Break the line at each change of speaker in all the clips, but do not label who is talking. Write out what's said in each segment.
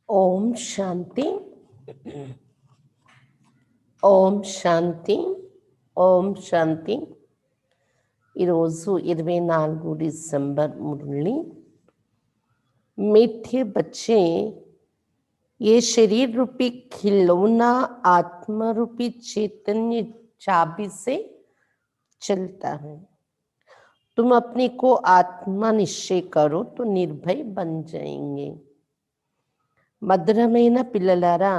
ఓం శాంతి. ఓం శాంతి. ఓం శాంతి. ఈరోజు 24 दिसंबर मुरली। मीठे बच्चे, ये शरीर रूपी खिलौना आत्मा रूपी चैतन्य चाबी से चलता है। तुम अपने को आत्मा निश्चय करो तो निर्भय बन जाएंगे। మధురమైన పిల్లలారా,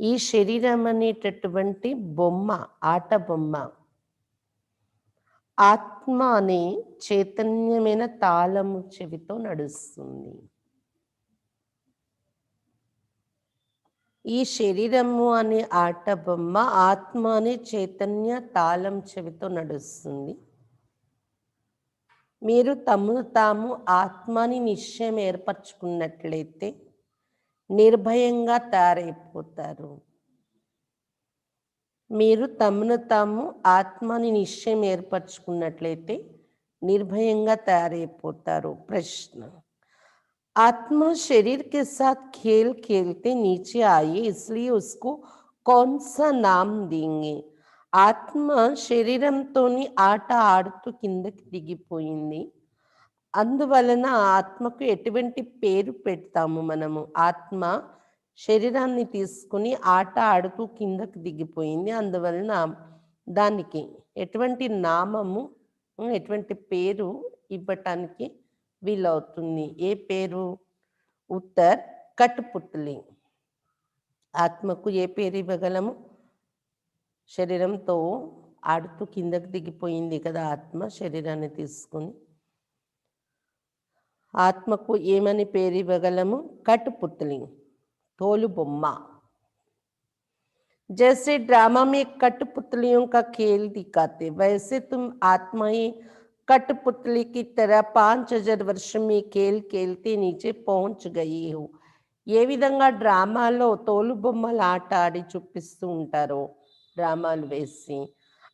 ఈ శరీరం అనేటటువంటి బొమ్మ, ఆట బొమ్మ, ఆత్మ అనే చైతన్యమైన తాళము చెవితో నడుస్తుంది. ఈ శరీరము అనే ఆట బొమ్మ ఆత్మ అనే చైతన్య తాళం చెవితో నడుస్తుంది. మీరు తమను తాము ఆత్మని నిశ్చయం ఏర్పరచుకున్నట్లయితే నిర్భయంగా తయారైపోతారు. మీరు తమను తాము ఆత్మని నిశ్చయం ఏర్పరచుకున్నట్లయితే నిర్భయంగా తయారైపోతారు. ప్రశ్న: आत्मा शरीर के साथ खेल खेलते नीचे आई, इसलिए उसको कौन सा नाम देंगे? ఆత్మ శరీరంతోని ఆట ఆడుతూ కిందకి దిగిపోయింది. అందువలన ఆత్మకు ఎటువంటి పేరు పెడతాము మనము? ఆత్మ శరీరాన్ని తీసుకుని ఆట ఆడుతూ కిందకి దిగిపోయింది. అందువలన దానికి ఎటువంటి నామము, ఎటువంటి పేరు ఇవ్వటానికి వీలవుతుంది? ఏ పేరు? ఉత్తర్: కట్టుపుట్లి. ఆత్మకు ఏ పేరు ఇవ్వగలము? శరీరంతో ఆడుతూ కిందకి దిగిపోయింది కదా ఆత్మ శరీరాన్ని తీసుకుని. ఆత్మకు ఏమని పేరు ఇవ్వగలము? కట్టుపుట్లి, తోలు బొమ్మ. जैसे ड्रामा में कठपुतलियों का खेल दिखाते, वैसे तुम आत्मा ही कठपुतली की तरह 5000 वर्ष में खेल खेलते नीचे पहुंच गई हो. ఏ విధంగా డ్రామాలో తోలు బొమ్మలు ఆట ఆడి చూపిస్తూ ఉంటారో, డ్రామాలు వేసి,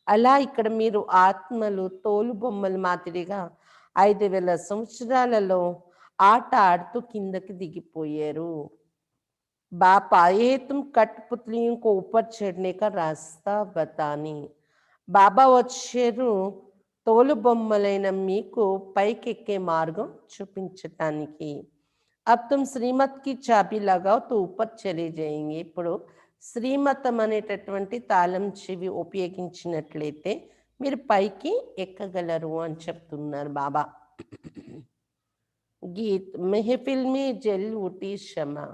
అలా ఇక్కడ మీరు ఆత్మలు తోలు బొమ్మల మాదిరిగా 5000 సంవత్సరాలలో ఆట ఆడుతూ కిందకి దిగిపోయారు. बाप आए तुम कठपुतलियों को ऊपर चढ़ने का रास्ता बताने. బాబా వచ్చారు తోలు బొమ్మలైన మీకు పైకెక్కే మార్గం చూపించటానికి. अब तुम श्रीमत की चाबी लगाओ तो ऊपर चले जाएंगे. ఇప్పుడు శ్రీమతం అనేటటువంటి తాళం చెవి ఉపయోగించినట్లయితే మీరు పైకి ఎక్కగలరు అని చెప్తున్నారు బాబా. గీత్: మెహఫిల్ మే జల్ ఉఠీ షమా,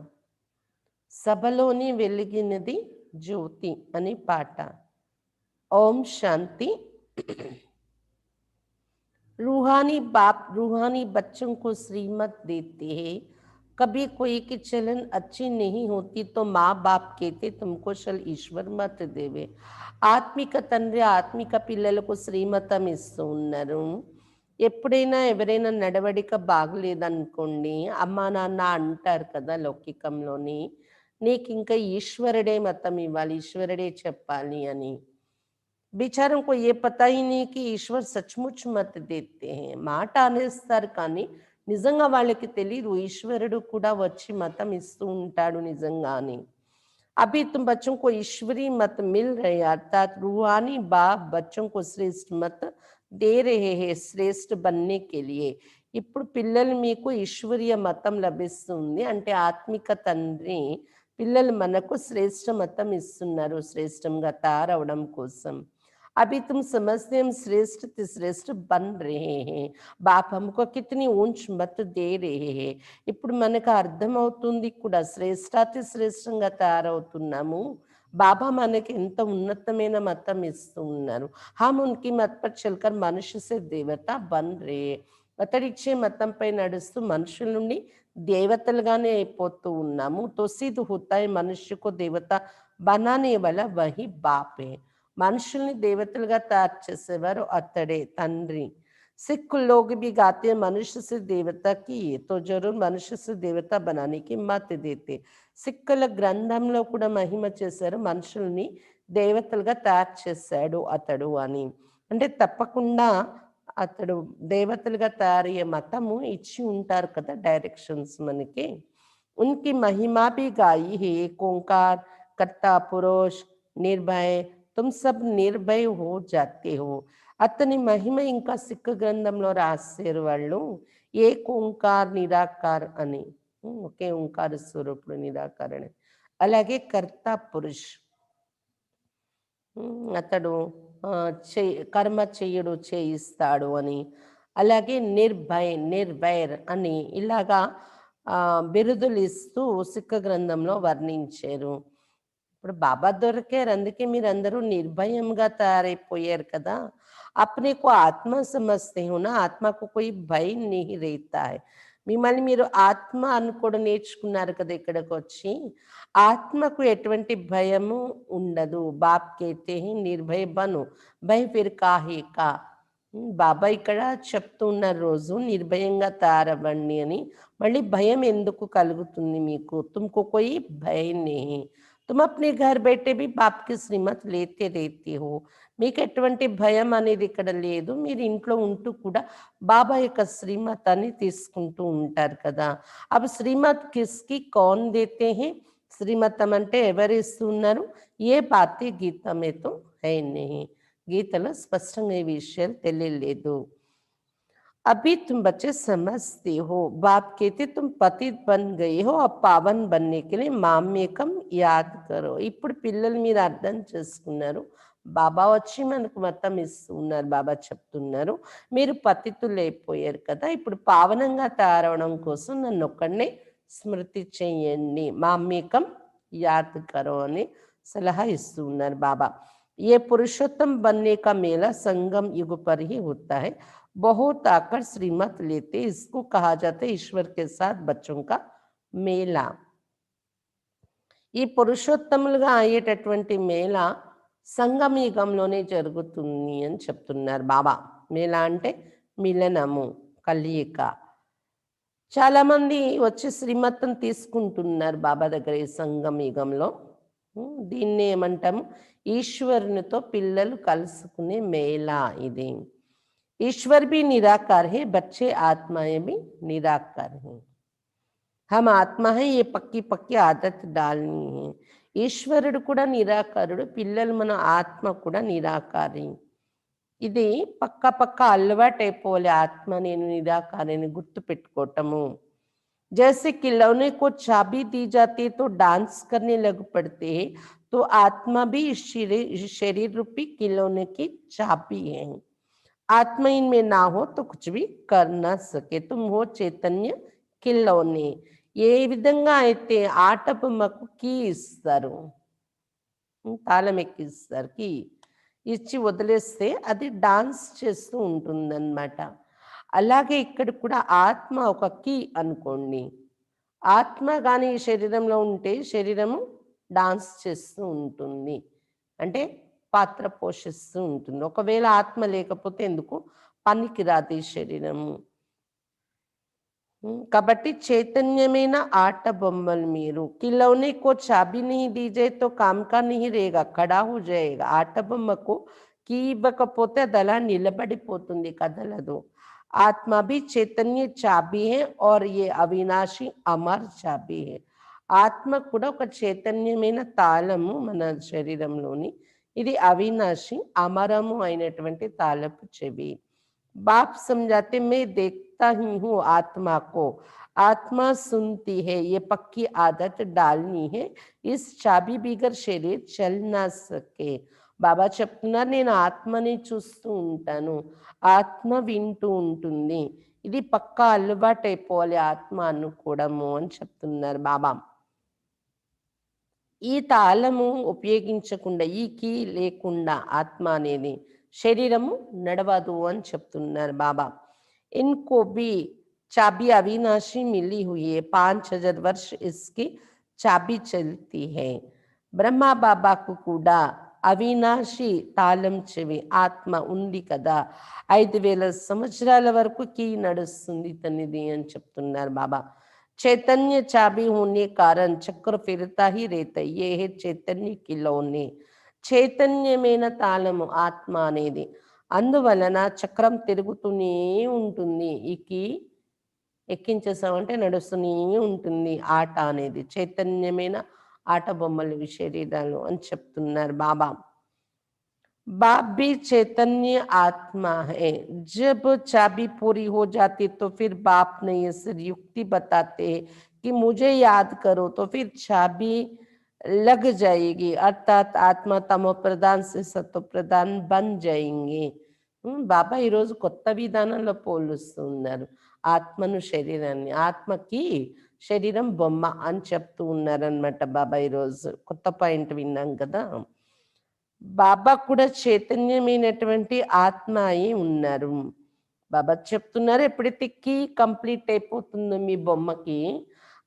సభలోని వెలిగినది జ్యోతి అని పాట. ఓం శాంతి. रूहानी बाप रूहानी बच्चों को श्रीमत देते हैं. कभी कोई की चलन अच्छी नहीं होती तो माँ बाप कहते तुमको चल ईश्वर मत देवे. ఆత్మిక తండ్రి ఆత్మిక పిల్లలకు శ్రీమతం ఇస్తూ ఉన్నారు. ఎప్పుడైనా ఎవరైనా నడవడిక బాగలేదనుకోండి, అమ్మా నాన్న అంటారు కదా లౌకికంలోని, నీకు ఇంకా ఈశ్వరుడే మతం ఇవ్వాలి, ఈశ్వరుడే చెప్పాలి అని. बेचारों को ये पता ही नहीं कि ఈశ్వర్ సచ్ముచ్ మత్ దేతే హై. మాట అనేస్తారు కానీ నిజంగా వాళ్ళకి తెలియదు ఈశ్వరుడు కూడా వచ్చి మతం ఇస్తూ ఉంటాడు నిజంగానే. अभी तुम बच्चों को ईश्वरी मत मिल रहे, अर्थात रूहानी बाप बच्चों को श्रेष्ठ मत दे रहे हैं శ్రేష్ఠ बनने के लिए. ఇప్పుడు పిల్లలు మీకు ఈశ్వరీయ మతం లభిస్తుంది అంటే ఆత్మిక తండ్రి పిల్లలు మనకు శ్రేష్ఠ మతం ఇస్తున్నారు శ్రేష్టంగా తయారవడం కోసం. अभी तुम समझते हम श्रेष्ठ से श्रेष्ठ बन रहे हैं, बाप हमको कितनी ऊंच मत दे रहे हैं. ఇప్పుడు మనకు అర్థమవుతుంది కూడా శ్రేష్టాతి శ్రేష్టంగా తయారవుతున్నాము. బాబా మనకి ఎంత ఉన్నతమైన మతం ఇస్తూ ఉన్నారు. हम उनकी मत पर चलकर मनुष्य से देवता बन रहे हैं. అతడిచ్చే మతంపై నడుస్తూ మనుషుల నుండి దేవతలుగానే అయిపోతూ ఉన్నాము. तो सिद्ध होता है मनुष्य को देवता बनाने वाला वही बाप है. మనుషుల్ని దేవతలుగా తయారు చేసేవారు అతడే తండ్రి. सिख लोग भी गाते हैं मनुष्य से देवता की, तो जरूर मनुष्य से देवता बनाने की मत देते. సిక్కుల గ్రంథంలో కూడా మహిమ చేశారు మనుషుల్ని దేవతలుగా తయారు చేశాడు అతడు అని. అంటే తప్పకుండా అతడు దేవతలుగా తయారయ్యే మతము ఇచ్చి ఉంటారు కదా డైరెక్షన్స్ మనకి. उनकी महिमा भी गाई है। एक ओंकार, कर्ता पुरुष, निर्भय, तुम सब निर्भय हो जाते हो. అతని మహిమ ఇంకా సిక్క గ్రంథంలో రాశారు వాళ్ళు. ఏక ఓంకార్ నిరాకార్ అని. ఒకే ఓంకార స్వరూపుడు నిరాకారణి. అలాగే కర్త పురుష్, అతడు కర్మ చెయ్యడు చేయిస్తాడు అని. అలాగే నిర్భయ్, నిర్భైర్ అని ఇలాగా బిరుదులు ఇస్తూ సిక్క గ్రంథంలో వర్ణించారు. ఇప్పుడు బాబా దొరికారు, అందుకే మీరందరూ నిర్భయంగా తయారైపోయారు కదా. अपने को आत्मा समझते हो ना, आत्मा को कोई भय नहीं रहता है. మిమ్మల్ని మీరు ఆత్మ అనుకోవడం నేర్చుకున్నారు కదా ఇక్కడికి వచ్చి. ఆత్మకు ఎటువంటి భయము ఉండదు. బాప్ కేతే హై నిర్భయ బను, భయ ఫిర్ కాహే కా. బాబా ఇక్కడ చెప్తూ ఉన్నారు రోజు నిర్భయంగా తారవ్వండి అని. మళ్ళీ భయం ఎందుకు కలుగుతుంది మీకు? తుమ్కో కోయి భయం नहीं. तुम अपने घर बैठे भी बाप की श्रीमत लेते रहते हो. మీకు ఎటువంటి భయం అనేది ఇక్కడ లేదు. మీరు ఇంట్లో ఉంటూ కూడా బాబా యొక్క శ్రీమతాన్ని తీసుకుంటూ ఉంటారు కదా. అప్పుడు శ్రీమత్ కిస్కి కౌన్ దేతే హై? శ్రీమతం అంటే ఎవరు ఇస్తున్నారు? ఏ బాతే గీతమేతో హై नहीं. గీతలో స్పష్టంగా ఈ విషయాలు తెలియలేదు. अभी तुम बच्चे समझते हो. बाप कहते तुम पतित बन गए हो, अब पावन बनने के लिए మామ్యకం యాద్ కరో. ఇప్పుడు పిల్లలు మీరు అర్థం చేసుకున్నారు. బాబా వచ్చి మనకు మతం ఇస్తున్నారు. బాబా చెప్తున్నారు మీరు పతితులైపోయారు కదా, ఇప్పుడు పావనంగా తయారవడం కోసం నన్ను ఒక్కడనే స్మృతి చెయ్యండి. మామ్యకం యాద్ కరో అని సలహా ఇస్తున్నారు బాబా. ये पुरुषोत्तम बनने का मेला संगम युग पर ही होता है. बहुत आकर श्रीमत लेते, इसको कहा जाता है ईश्वर के साथ बच्चों का मेला. ఈ పురుషోత్తములుగా అయ్యేటటువంటి మేళ సంగమ యుగంలోనే జరుగుతుంది అని చెప్తున్నారు బాబా. మేళ అంటే మిలనము, కలయిక. చాలా మంది వచ్చి శ్రీమతం తీసుకుంటున్నారు బాబా దగ్గర ఈ సంగమ యుగంలో. దీన్ని ఏమంటాము? ఈశ్వరునితో పిల్లలు కలుసుకునే మేళ ఇది. ईश्वर भी निराकार है, बच्चे आत्माएं भी निराकार हैं. हम आत्मा है, ये पक्की पक्की आदत डालनी है. ఈశ్వరుడు కూడా నిరాకారుడు, పిల్లలు మన ఆత్మ కూడా నిరాకారి. ఇది పక్క పక్క అలవాటైపోవాలి. ఆత్మ నేను నిరాకారిని గుర్తు పెట్టుకోవటము. जैसे खिलौने को चाबी दी जाती है तो डांस करने लग पड़ते हैं, तो आत्मा भी शरीर रूपी खिलौने की चाबी है. आत्मा इनमें ना हो तो कुछ भी कर ना सके. तुम हो చైతన్య ఖిల్లౌనే. ఏ విధంగా అయితే ఆట బొమ్మకు కీ ఇస్తారు, తాళం ఎక్కిస్తారు, కీ ఇచ్చి వదిలేస్తే అది డాన్స్ చేస్తూ ఉంటుందన్నమాట. అలాగే ఇక్కడ కూడా ఆత్మ ఒక కీ అనుకోండి. ఆత్మ కానీ ఈ శరీరంలో ఉంటే శరీరము డాన్స్ చేస్తూ ఉంటుంది, అంటే పాత్ర పోషిస్తూ ఉంటుంది. ఒకవేళ ఆత్మ లేకపోతే ఎందుకు పనికి రాదు ఈ శరీరము. కాబట్టి చైతన్యమైన ఆట బొమ్మలు మీరు. खिलौने को चाबी नहीं दी जाए तो काम का नहीं रहेगा, खड़ा हो जाएगा. ఆట బొమ్మకు కీ ఇవ్వకపోతే అది అలా నిలబడిపోతుంది, కదలదు. ఆత్మ भी చైతన్య చాబీ है और ये అవినాశి అమర్ చాబీ है. ఆత్మ కూడా ఒక చైతన్యమైన తాళము మన శరీరంలోని. ఇది అవినాశి అమరము అయినటువంటి తాళపు చెవి. बाप समझाते मैं देखता ही हूँ आत्मा को, आत्मा सुनती है, ये पक्की आदत डालनी है. इस चाबी बिगर शरीर चल ना सके. బాబా చెప్తున్నారు నేను ఆత్మని చూస్తూ ఉంటాను, ఆత్మ వింటూ ఉంటుంది. ఇది పక్కా అలవాటైపోవాలి ఆత్మ అనుకోవడము అని చెప్తున్నారు బాబా. ఈ తాళము ఉపయోగించకుండా, ఈ కీ లేకుండా ఆత్మ అనేది శరీరము నడవదు అని చెప్తున్నారు బాబా. इनको भी चाबी अविनाशी मिली हुई है, 5000 वर्ष इसकी चाबी चलती है. బ్రహ్మ బాబాకు కూడా అవినాశి తాళం చెవి ఆత్మ ఉంది కదా, 5000 సంవత్సరాల వరకు కీ నడుస్తుంది తనిది అని చెప్తున్నారు బాబా. చైతన్య చాబీ होने कारण చక్ర फिरता ही रहता है, ये है చైతన్య खिलौने. చైతన్యమైన తాళము ఆత్మ అనేది, అందువలన చక్రం తిరుగుతూనే ఉంటుంది. ఈ కీ ఎక్కించేసామంటే నడుస్తూనే ఉంటుంది ఆట అనేది. చైతన్యమైన ఆట బొమ్మలు ఇవి శరీరాలు అని చెప్తున్నారు బాబా. बाप भी चैतन्य आत्मा है। जब चाबी पूरी हो जाती तो फिर बाप ने ये सिर युक्ति बताते हैं कि मुझे याद करो, तो फिर चाबी लग जाएगी, अर्थात आत्मा तमो प्रधान से सतो प्रधान बन जाएंगे। బాబా ఈరోజు కొత్త విధానంలో పోలుస్తున్నారు ఆత్మను శరీరాన్ని. ఆత్మకి శరీరం బొమ్మ అని చెప్తూ ఉన్నారనమాట బాబా. ఈరోజు కొత్త పాయింట్ విన్నాం కదా. బాబా కూడా చైతన్యమైనటువంటి ఆత్మ అయి ఉన్నారు. బాబా చెప్తున్నారు, ఎప్పుడైతే కీ కంప్లీట్ అయిపోతుందో మీ బొమ్మకి,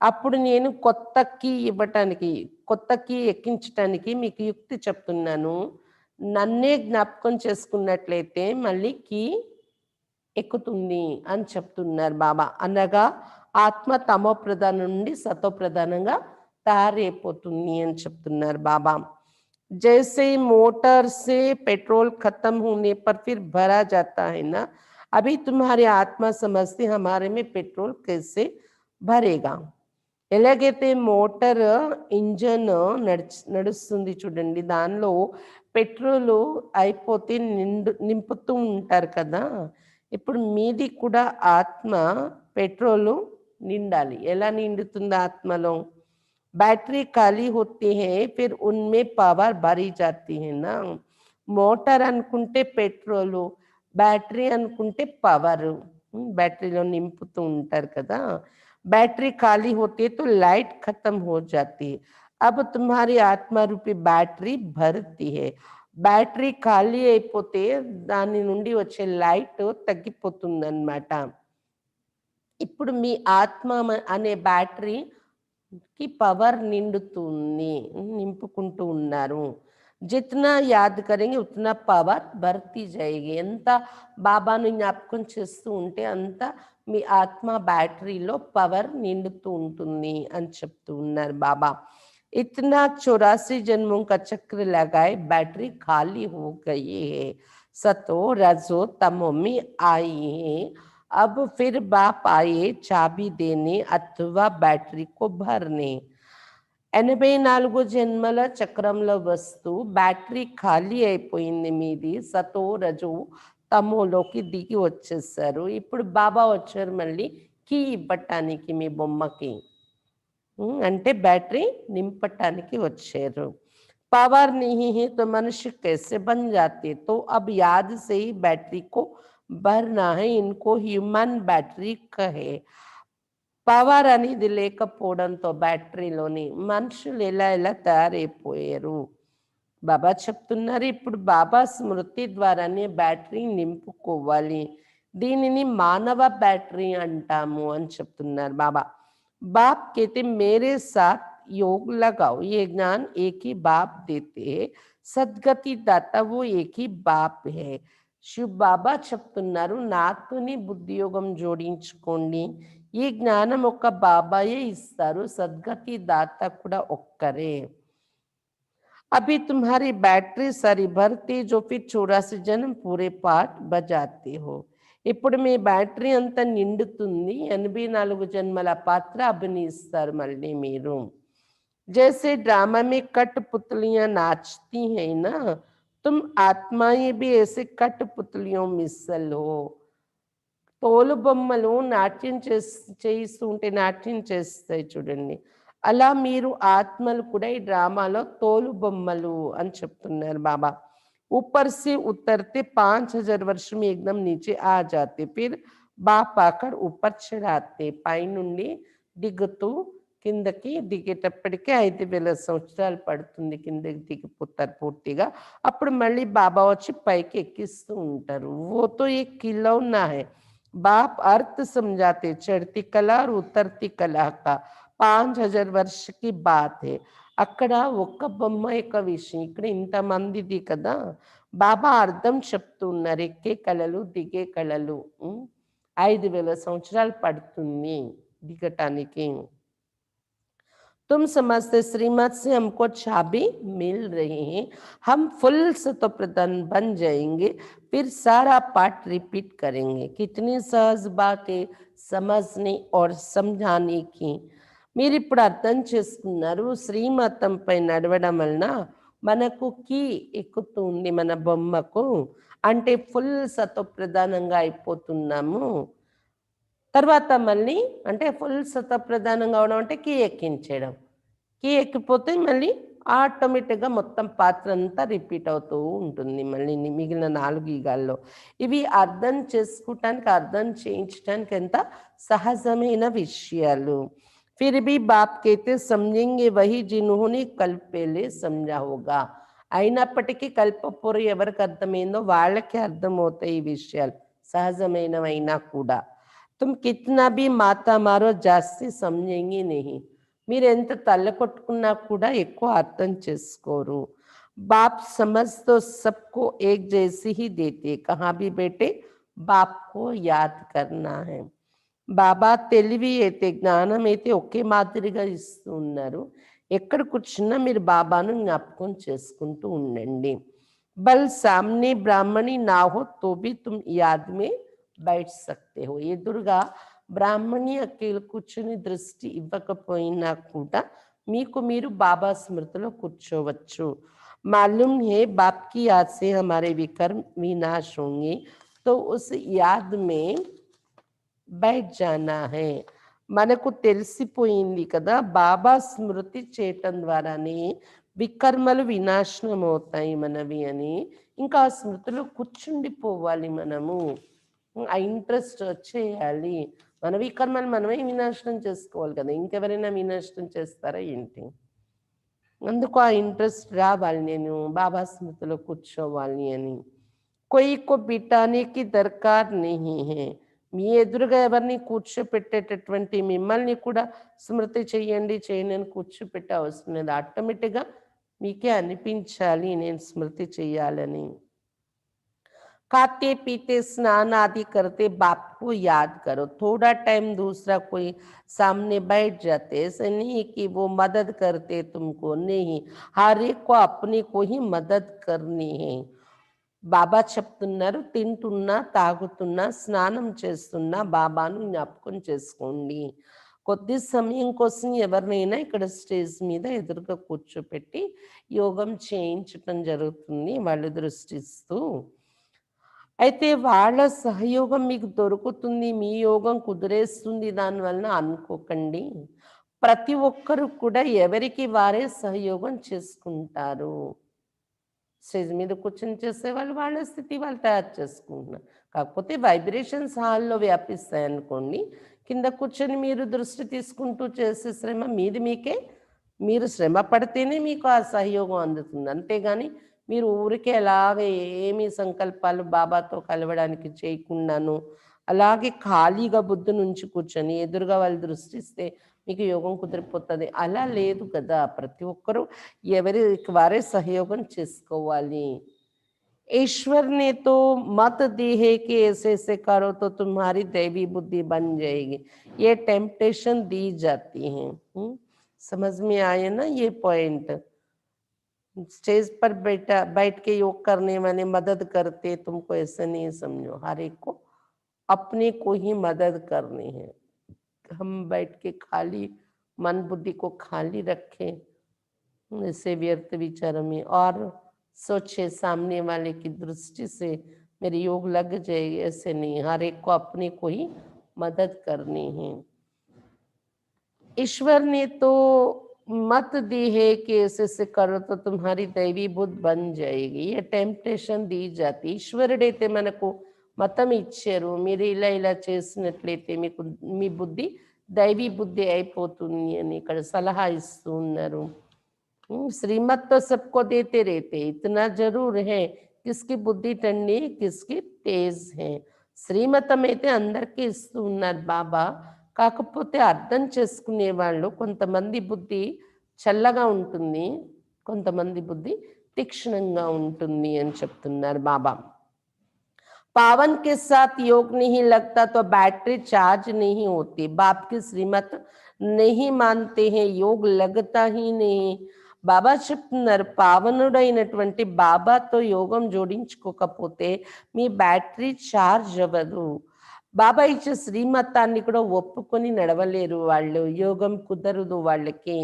అప్పుడు నేను కొత్త కీ ఇవ్వటానికి, కొత్త కీ ఎక్కించటానికి మీకు యుక్తి చెప్తున్నాను. నన్నే జ్ఞాపకం చేసుకున్నట్లయితే మళ్ళీ కీ ఎక్కుతుంది అని చెప్తున్నారు బాబా. అనగా ఆత్మ తమో ప్రధానం నుండి సతో ప్రధానంగా తయారైపోతుంది అని చెప్తున్నారు బాబా. जैसे मोटर से पेट्रोल खत्म होने पर फिर भरा जाता है ना, अभी तुम्हारी आत्मा समझती हमारे में पेट्रोल कैसे भरेगा. ఎలాగైతే మోటార్ ఇంజన్ నడుస్తుంది చూడండి, దానిలో పెట్రోలు అయిపోతే నింపుతూ ఉంటారు కదా. ఇప్పుడు మీది కూడా ఆత్మ పెట్రోలు నిండాలి. ఎలా నిండుతుంది ఆత్మలో? बैटरी खाली होती है फिर उनमें पावर भरी जाती है ना. మోటార్ అనుకుంటే పెట్రోలు, బ్యాటరీ అనుకుంటే పవరు. బ్యాటరీలో నింపుతూ ఉంటారు కదా. बैटरी खाली होती है तो लाइट खत्म हो जाती है. अब तुम्हारी आत्मा रूपी बैटरी भरती है. బ్యాటరీ ఖాళీ అయిపోతే దాని నుండి వచ్చే లైట్ తగ్గిపోతుంది అన్నమాట. ఇప్పుడు మీ ఆత్మ అనే బ్యాటరీ కి పవర్ నిండుతుంది, నింపుకుంటూ ఉన్నారు. జిత్నా యాద్ కరెంగే ఉత్నా పవర్ భర్తీ జాయేగి. ఎంత బాబాను జ్ఞాపకం చేస్తూ ఉంటే అంత మీ ఆత్మ బ్యాటరీలో పవర్ నిండుతూ ఉంటుంది అని చెప్తూ ఉన్నారు బాబా. इतना 84 जन्मों का चक्र लगाए बैटरी खाली हो गई है, सतो रजो तमो में आई है. अब फिर बाप आए चाबी देने अथवा बैटरी को भरने. 84 జన్మల చక్రంలో వస్తూ బ్యాటరీ ఖాళీ అయిపోయింది మీది, సతో రజో తమోలోకి దిగి వచ్చేసారు. ఇప్పుడు బాబా వచ్చారు మళ్ళీ కీ ఇవ్వటానికి మీ బొమ్మకి. అంటే బ్యాటరీ నింపటానికి వచ్చారు. पावर नहीं है तो मनुष्य कैसे बन जाते. तो अब याद से ही बैटरी को भरना है. इनको హ్యూమన్ బ్యాటరీ కహే. పవర్ అనేది లేకపోవడంతో బ్యాటరీలోని మనుషులు ఎలా ఎలా తయారైపోయారు. బాబా చెప్తున్నారు, ఇప్పుడు బాబా స్మృతి ద్వారానే బ్యాటరీ నింపుకోవాలి. దీనిని మానవ బ్యాటరీ అంటాము అని చెప్తున్నారు బాబా. बाप कहते मेरे साथ योग लगाओ, ये ज्ञान एक ही बाप देते हैं, सदगति दाता वो एक ही बाप है. శివ్ బాబా చెప్తున్నారు, నాతోని బుద్ధి యోగం జోడించుకోండి, ఈ జ్ఞానం ఒక్క బాబాయే ఇస్తారు, సద్గతి దాత కూడా ఒక్కరే. अभी तुम्हारी बैटरी सारी भरती जो फिर 84 जन्म पूरे पाठ बजाते हो. ఇప్పుడు మీ బ్యాటరీ అంతా నిండుతుంది, 84 జన్మల పాత్ర అభినయిస్తారు మళ్ళీ మీరు. जैसे ड्रामा में कठपुतलियां नाचती हैं ना, तुम आत्माएं भी ऐसे कठपुतलियों मिसल हो. తోలు బొమ్మలు నాట్యం చేయిస్తూ ఉంటే నాట్యం చేస్తాయి చూడండి, అలా మీరు ఆత్మలు కూడా ఈ డ్రామాలో తోలు బొమ్మలు అని చెప్తున్నారు బాబా. ऊपर से उतरते 5000 वर्ष में एकदम नीचे आ जाते, फिर बाप आकर ऊपर चढ़ाते. పై నుండి దిగుతూ కిందకి దిగేటప్పటికే 5000 సంవత్సరాలు పడుతుంది, కిందకి దిగిపోతారు పూర్తిగా. అప్పుడు మళ్ళీ బాబా వచ్చి పైకి ఎక్కిస్తూ ఉంటారు. वो तो एक खिलौना है. बाप अर्थ समझाते चढ़ती कला और उतरती कला का. 5000 वर्ष की बात है. అక్కడ ఒక్క బొమ్మ యొక్క విషయం, ఇక్కడ ఇంతమందిది కదా. బాబా అర్థం చెప్తూ ఉన్నారు, ఎక్కే కళలు దిగే కళలు. 5000 సంవత్సరాలు పడుతుంది దిగటానికి. तुम समझते श्रीमत से हमको चाबी मिल रही है, हम फुल सतोप्रधान बन जाएंगे, फिर सारा पाठ रिपीट करेंगे। कितनी सहज बात है समझने और समझाने की। మీరు ఇప్పుడు అర్థం చేసుకున్నారు శ్రీమతంపై నడవడం వలన మనకు కీ ఎక్కుతుంది మన బొమ్మకు, అంటే ఫుల్ సతోప్రధానంగా అయిపోతున్నాము. తర్వాత మళ్ళీ అంటే ఫుల్ సతోప్రధానంగా అవడం అంటే కీ ఎక్కించేయడం. కీ ఎక్కిపోతే మళ్ళీ ఆటోమేటిక్‌గా మొత్తం పాత్ర అంతా రిపీట్ అవుతూ ఉంటుంది మళ్ళీ మిగిలిన 4 యుగాల్లో. ఇవి అర్థం చేసుకోవటానికి, అర్థం చేయించటానికి ఎంత సహజమైన విషయాలు. फिर भी बाप कहते समझेंगे वही जिन्होंने कल पहले समझा होगा. అయినప్పటికీ కల్పపూర్వం ఎవరికి అర్థమైందో వాళ్ళకే అర్థమవుతాయి ఈ విషయాలు, సహజమైనవైనా కూడా. तुम कितना भी माता मारो జాస్తి समझेंगे नहीं. మీరు ఎంత తల్ల కొట్టుకున్నా కూడా ఎక్కువ అర్థం చేసుకోరు. बाप समझ तो सबको एक जैसी ही देते, कहाँ भी बेटे बाप को याद करना है. బాబా తెలివి అయితే జ్ఞానం అయితే ఒకే మాదిరిగా ఇస్తూ ఉన్నారు. ఎక్కడ కూర్చున్నా మీరు బాబాను జ్ఞాపకం చేసుకుంటూ ఉండండి. బల్ సామ్నే బ్రాహ్మణి నా హో తో భీ తుమ్ యాద్ మే బైఠ్ సక్తే హో. ఎదురుగా బ్రాహ్మణి అక్కలు కూర్చుని దృష్టి ఇవ్వకపోయినా కూడా మీకు మీరు బాబా స్మృతిలో కూర్చోవచ్చు. मालूम है बाप की याद से हमारे विकर्म विनाश होंगे, तो उस याद में बैठ जाना है. మనకు తెలిసిపోయింది కదా బాబా స్మృతి చేయటం ద్వారానే వికర్మలు వినాశనం అవుతాయి మనవి అని. ఇంకా ఆ స్మృతిలో కూర్చుండిపోవాలి మనము, ఆ ఇంట్రెస్ట్ వచ్చేయాలి. మన వికర్మలు మనమే వినాశనం చేసుకోవాలి కదా, ఇంకెవరైనా వినాశనం చేస్తారా ఏంటి? అందుకు ఆ ఇంట్రెస్ట్ రావాలి, నేను బాబా స్మృతిలో కూర్చోవాలి అని. कोई को बिठाने की दरकार नहीं है. మీ ఎదురుగా ఎవరిని కూర్చోపెట్టేటటువంటి మిమ్మల్ని కూడా స్మృతి చేయండి చేయండి అని కూర్చోపెట్టే అవసరం లేదు. ఆటోమేటిక్గా మీకే అనిపించాలి నేను స్మృతి చేయాలని. खाते पीते स्नान आदि करते बाप को याद करो. थोड़ा टाइम दूसरा कोई सामने बैठ जाते, ऐसे नहीं कि वो मदद करते तुमको, नहीं, हर एक को अपने को ही मदद करनी है. బాబా చెప్తున్నారు తింటున్నా తాగుతున్నా స్నానం చేస్తున్నా బాబాను జ్ఞాపకం చేసుకోండి. కొద్ది సమయం కోసం ఎవరినైనా ఇక్కడ స్టేజ్ మీద ఎదురుగా కూర్చోపెట్టి యోగం చేయించటం జరుగుతుంది వాళ్ళు దృష్టిస్తూ. అయితే వాళ్ళ సహయోగం మీకు దొరుకుతుంది, మీ యోగం కుదిరేస్తుంది దానివలన అనుకోకండి. ప్రతి ఒక్కరు కూడా ఎవరికి వారే సహయోగం చేసుకుంటారు. స్టేజ్ మీద కూర్చొని చేసేవాళ్ళు వాళ్ళ స్థితి వాళ్ళు తయారు చేసుకుంటున్నారు. కాకపోతే వైబ్రేషన్స్ హాల్లో వ్యాపిస్తాయి అనుకోండి, కింద కూర్చొని మీరు దృష్టి తీసుకుంటూ చేసే శ్రమ మీది మీకే, మీరు శ్రమ పడితేనే మీకు ఆ సహయోగం అందుతుంది. అంతేగాని మీరు ఊరికే అలాగే ఏమీ సంకల్పాలు బాబాతో కలవడానికి చేయకుండాను అలాగే ఖాళీగా బుద్ధి నుంచి కూర్చొని ఎదురుగా వాళ్ళు దృష్టిస్తే మీకు యోగం కుదిరిపోతుంది, అలా లేదు కదా. ప్రతి ఒక్కరూ ఎవరికి వారే సహయోగం చేసుకోవాలి. ईश्वर ने तो मत दी है कि ऐसे ऐसे करो तो तुम्हारी दैवी बुद्धि बन जाएगी, ये टेम्पटेशन दी जाती है. समझ में आए ना ये पॉइंट? स्टेज पर बैठ के योग करने वाले मदद करते तुमको, ऐसा नहीं समझो. हर एक को अपने को ही मदद करनी है. हम बैठ के खाली मन बुद्धि को खाली रखें ऐसे व्यर्थ विचारों में और सोचे सामने वाले की दृष्टि से मेरे योग लग जाएगी, ऐसे नहीं. हर एक को अपने को ही मदद करनी है. ईश्वर ने तो मत दी है कि ऐसे से करो तो तुम्हारी दैवी बुद्धि बन जाएगी, ये टेम्पटेशन दी जाती. ఈశ్వరుడైతే మనకు మతం ఇచ్చారు, మీరు ఇలా ఇలా చేసినట్లయితే మీకు మీ బుద్ధి దైవీ బుద్ధి అయిపోతుంది అని ఇక్కడ సలహా ఇస్తూ ఉన్నారు. श्रीमत तो सबको देते रहते, इतना जरूर है किसकी बुद्धि ठंडी किसकी तेज है. శ్రీమతం అయితే అందరికీ ఇస్తూ ఉన్నారు బాబా. కాకపోతే అర్థం చేసుకునే వాళ్ళు కొంతమంది బుద్ధి చల్లగా ఉంటుంది, కొంతమంది బుద్ధి తీక్షణంగా ఉంటుంది అని చెప్తున్నారు బాబా. पावन के साथ योग नहीं लगता तो बैटरी चार्ज नहीं होती। बाप की श्रीमत नहीं मानते हैं, योग लगता ही नहीं। బాబా చెప్తున్నారు, పావనుడైనటువంటి బాబాతో యోగం జోడించుకోకపోతే మీ బ్యాటరీ ఛార్జ్ అవ్వదు. బాబా ఇచ్చే శ్రీమతాన్ని కూడా ఒప్పుకొని నడవలేరు వాళ్ళు, యోగం కుదరదు వాళ్ళకి.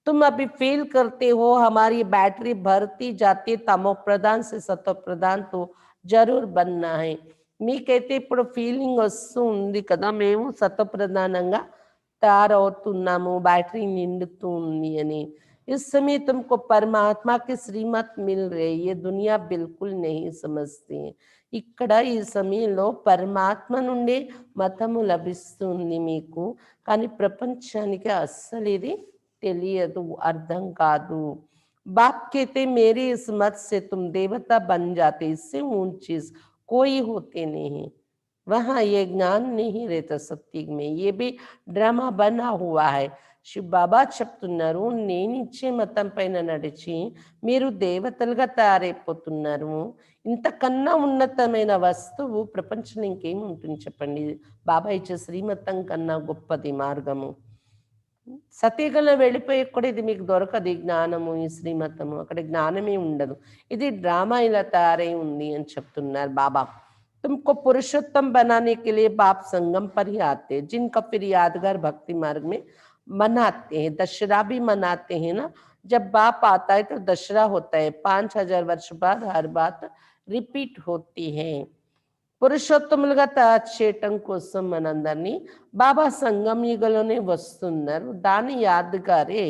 तुम अभी फील करते हो हमारी बैटरी भरती जाती है, तमो प्रधान से सतो प्रधान तो జరూర్ బన్నా హై. మీకైతే ఇప్పుడు ఫీలింగ్ వస్తూ ఉంది కదా, మేము సతప్రధానంగా తయారవుతున్నాము, బ్యాటరీ నిండుతూ ఉంది అని. इस समय तुमको परमात्मा की श्रीमत मिल रही है, दुनिया बिल्कुल नहीं समझती है. ఇక్కడ ఈ సమయంలో పరమాత్మ నుండి మతము లభిస్తుంది మీకు, కానీ ప్రపంచానికి అస్సలు ఇది తెలియదు, అర్థం కాదు. बाप कहते मेरी इस मत से तुम देवता बन जाते, इससे ऊंची चीज कोई होते नहीं. वहां ये ज्ञान नहीं रहता सत्युग में, ये भी ड्रामा बना हुआ है. శివ బాబా చెప్తున్నారు, నేనిచ్చే మతం పైన నడిచి మీరు దేవతలుగా తయారైపోతున్నారు. ఇంతకన్నా ఉన్నతమైన వస్తువు ప్రపంచంలో ఇంకేమి ఉంటుంది చెప్పండి? బాబా ఇచ్చే శ్రీమతం కన్నా గొప్పది మార్గము. సత్యగల వెళ్ళిపోయి కూడా ఇది మీకు దొరకదు, ఈ జ్ఞానము, ఈ శ్రీమతము. అక్కడ జ్ఞానమే ఉండదు, ఇది డ్రామా ఇలా తయారై ఉంది అని చెప్తున్నారు బాబా. तुमको पुरुषोत्तम बनाने के लिए बाप संगम पर ही आते हैं, जिनका फिर यादगार भक्ति मार्ग में मनाते हैं. दशहरा भी मनाते हैं ना, जब बाप आता है तो दशहरा होता है, 5000 वर्ष बाद हर बात रिपीट होती है. పురుషోత్తములుగా తయారు చేయటం కోసం మనందరినీ బాబా సంగం యుగంలోనే వస్తున్నారు. దాని యాదగారే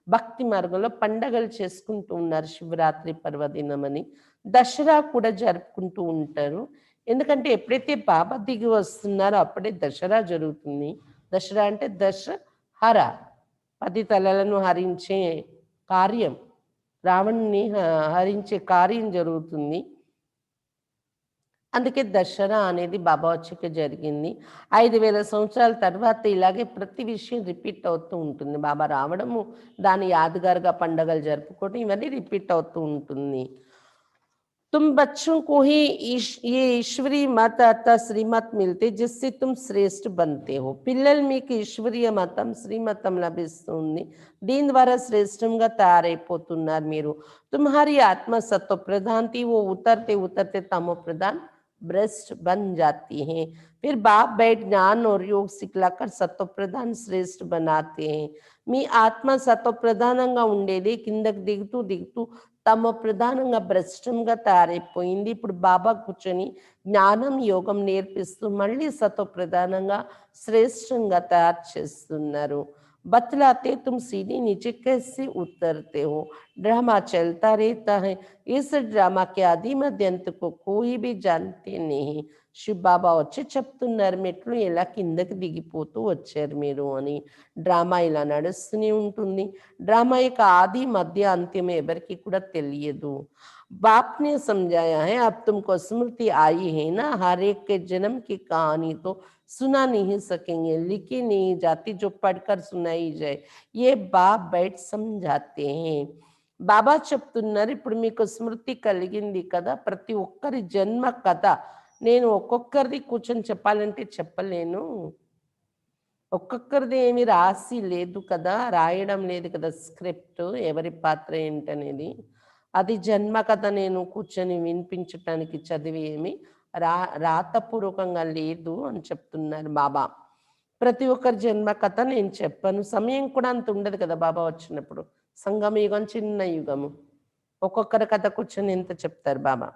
భక్తి మార్గంలో పండగలు చేసుకుంటూ ఉన్నారు. శివరాత్రి పర్వదినం అని, దసరా కూడా జరుపుకుంటూ ఉంటారు. ఎందుకంటే ఎప్పుడైతే బాబా దిగి వస్తున్నారో అప్పుడే దసరా జరుగుతుంది. దసరా అంటే దశహర, 10 తలలను హరించే కార్యం, రావణ్ణి హరించే కార్యం జరుగుతుంది. అందుకే దసరా అనేది బాబా వచ్చాక జరిగింది. 5000 సంవత్సరాల తర్వాత ఇలాగే ప్రతి విషయం రిపీట్ అవుతూ ఉంటుంది. బాబా రావడము, దాని యాదగారుగా పండగలు జరుపుకోవడం, ఇవన్నీ రిపీట్ అవుతూ ఉంటుంది. तुम बच्चों को ही ये ईश्वरीय मत अर्थात श्रीमत मिलते जिससे तुम श्रेष्ठ बनते हो. పిల్లలు మీకు ఈశ్వరీయ మతం, శ్రీమతం లభిస్తుంది, దీని ద్వారా శ్రేష్టంగా తయారైపోతున్నారు మీరు. तुम्हारी आत्मा सत्व प्रधान थी, वो उतरते उतरते तमो प्रधान भ्रष्ट बन जाती हैं. फिर बाप बैठ ज्ञान और योग सिखलाकर सत्व प्रधान श्रेष्ठ बनाते हैं. మీ ఆత్మ సత్వ ప్రధానంగా ఉండేది కిందకి దిగుతూ దిగుతూ తమ ప్రధానంగా భ్రష్టంగా తయారైపోయింది. ఇప్పుడు బాబా కూర్చొని జ్ఞానం యోగం నేర్పిస్తూ మళ్ళీ సత్వ ప్రధానంగా శ్రేష్టంగా తయారు చేస్తున్నారు. बतलाते तुम सीढ़ी नीचे कैसे उतरते हो. ड्रामा चलता रहता है, इस ड्रामा के आदि मध्य अंत को कोई भी जानते नहीं. శివ బాబా వచ్చి చెప్తున్నారు, మెట్లు ఎలా కిందకి దిగిపోతూ వచ్చారు మీరు అని. డ్రామా ఇలా నడుస్తూనే ఉంటుంది. డ్రామా యొక్క ఆది మధ్య అంత్యం ఎవరికి కూడా తెలియదు. बाप ने समझाया है, अब तुमको स्मृति आई है ना, हर एक के जन्म की कहानी तो सुना नहीं सकेंगे, लिखी नहीं जाती जो पढ़कर सुनाई जाए. ये बाप बैठ समझाते हैं. బాబా చెప్తున్నారు, ఇప్పుడు మీకు స్మృతి కలిగింది కదా, ప్రతి ఒక్కరి జన్మ కథ నేను ఒక్కొక్కరిది కూర్చొని చెప్పాలంటే చెప్పలేను. ఒక్కొక్కరిది ఏమి రాసి లేదు కదా, రాయడం లేదు కదా స్క్రిప్ట్, ఎవరి పాత్ర ఏంటనేది. అది జన్మ కథ నేను కూర్చొని వినిపించటానికి చదివి ఏమి రాతపూర్వకంగా లేదు అని చెప్తున్నారు బాబా. ప్రతి ఒక్కరి జన్మ కథ నేను చెప్పను, సమయం కూడా అంత ఉండదు కదా బాబా వచ్చినప్పుడు. సంగమ యుగం చిన్న యుగము, ఒక్కొక్కరి కథ కూర్చొని ఎంత చెప్తారు బాబా.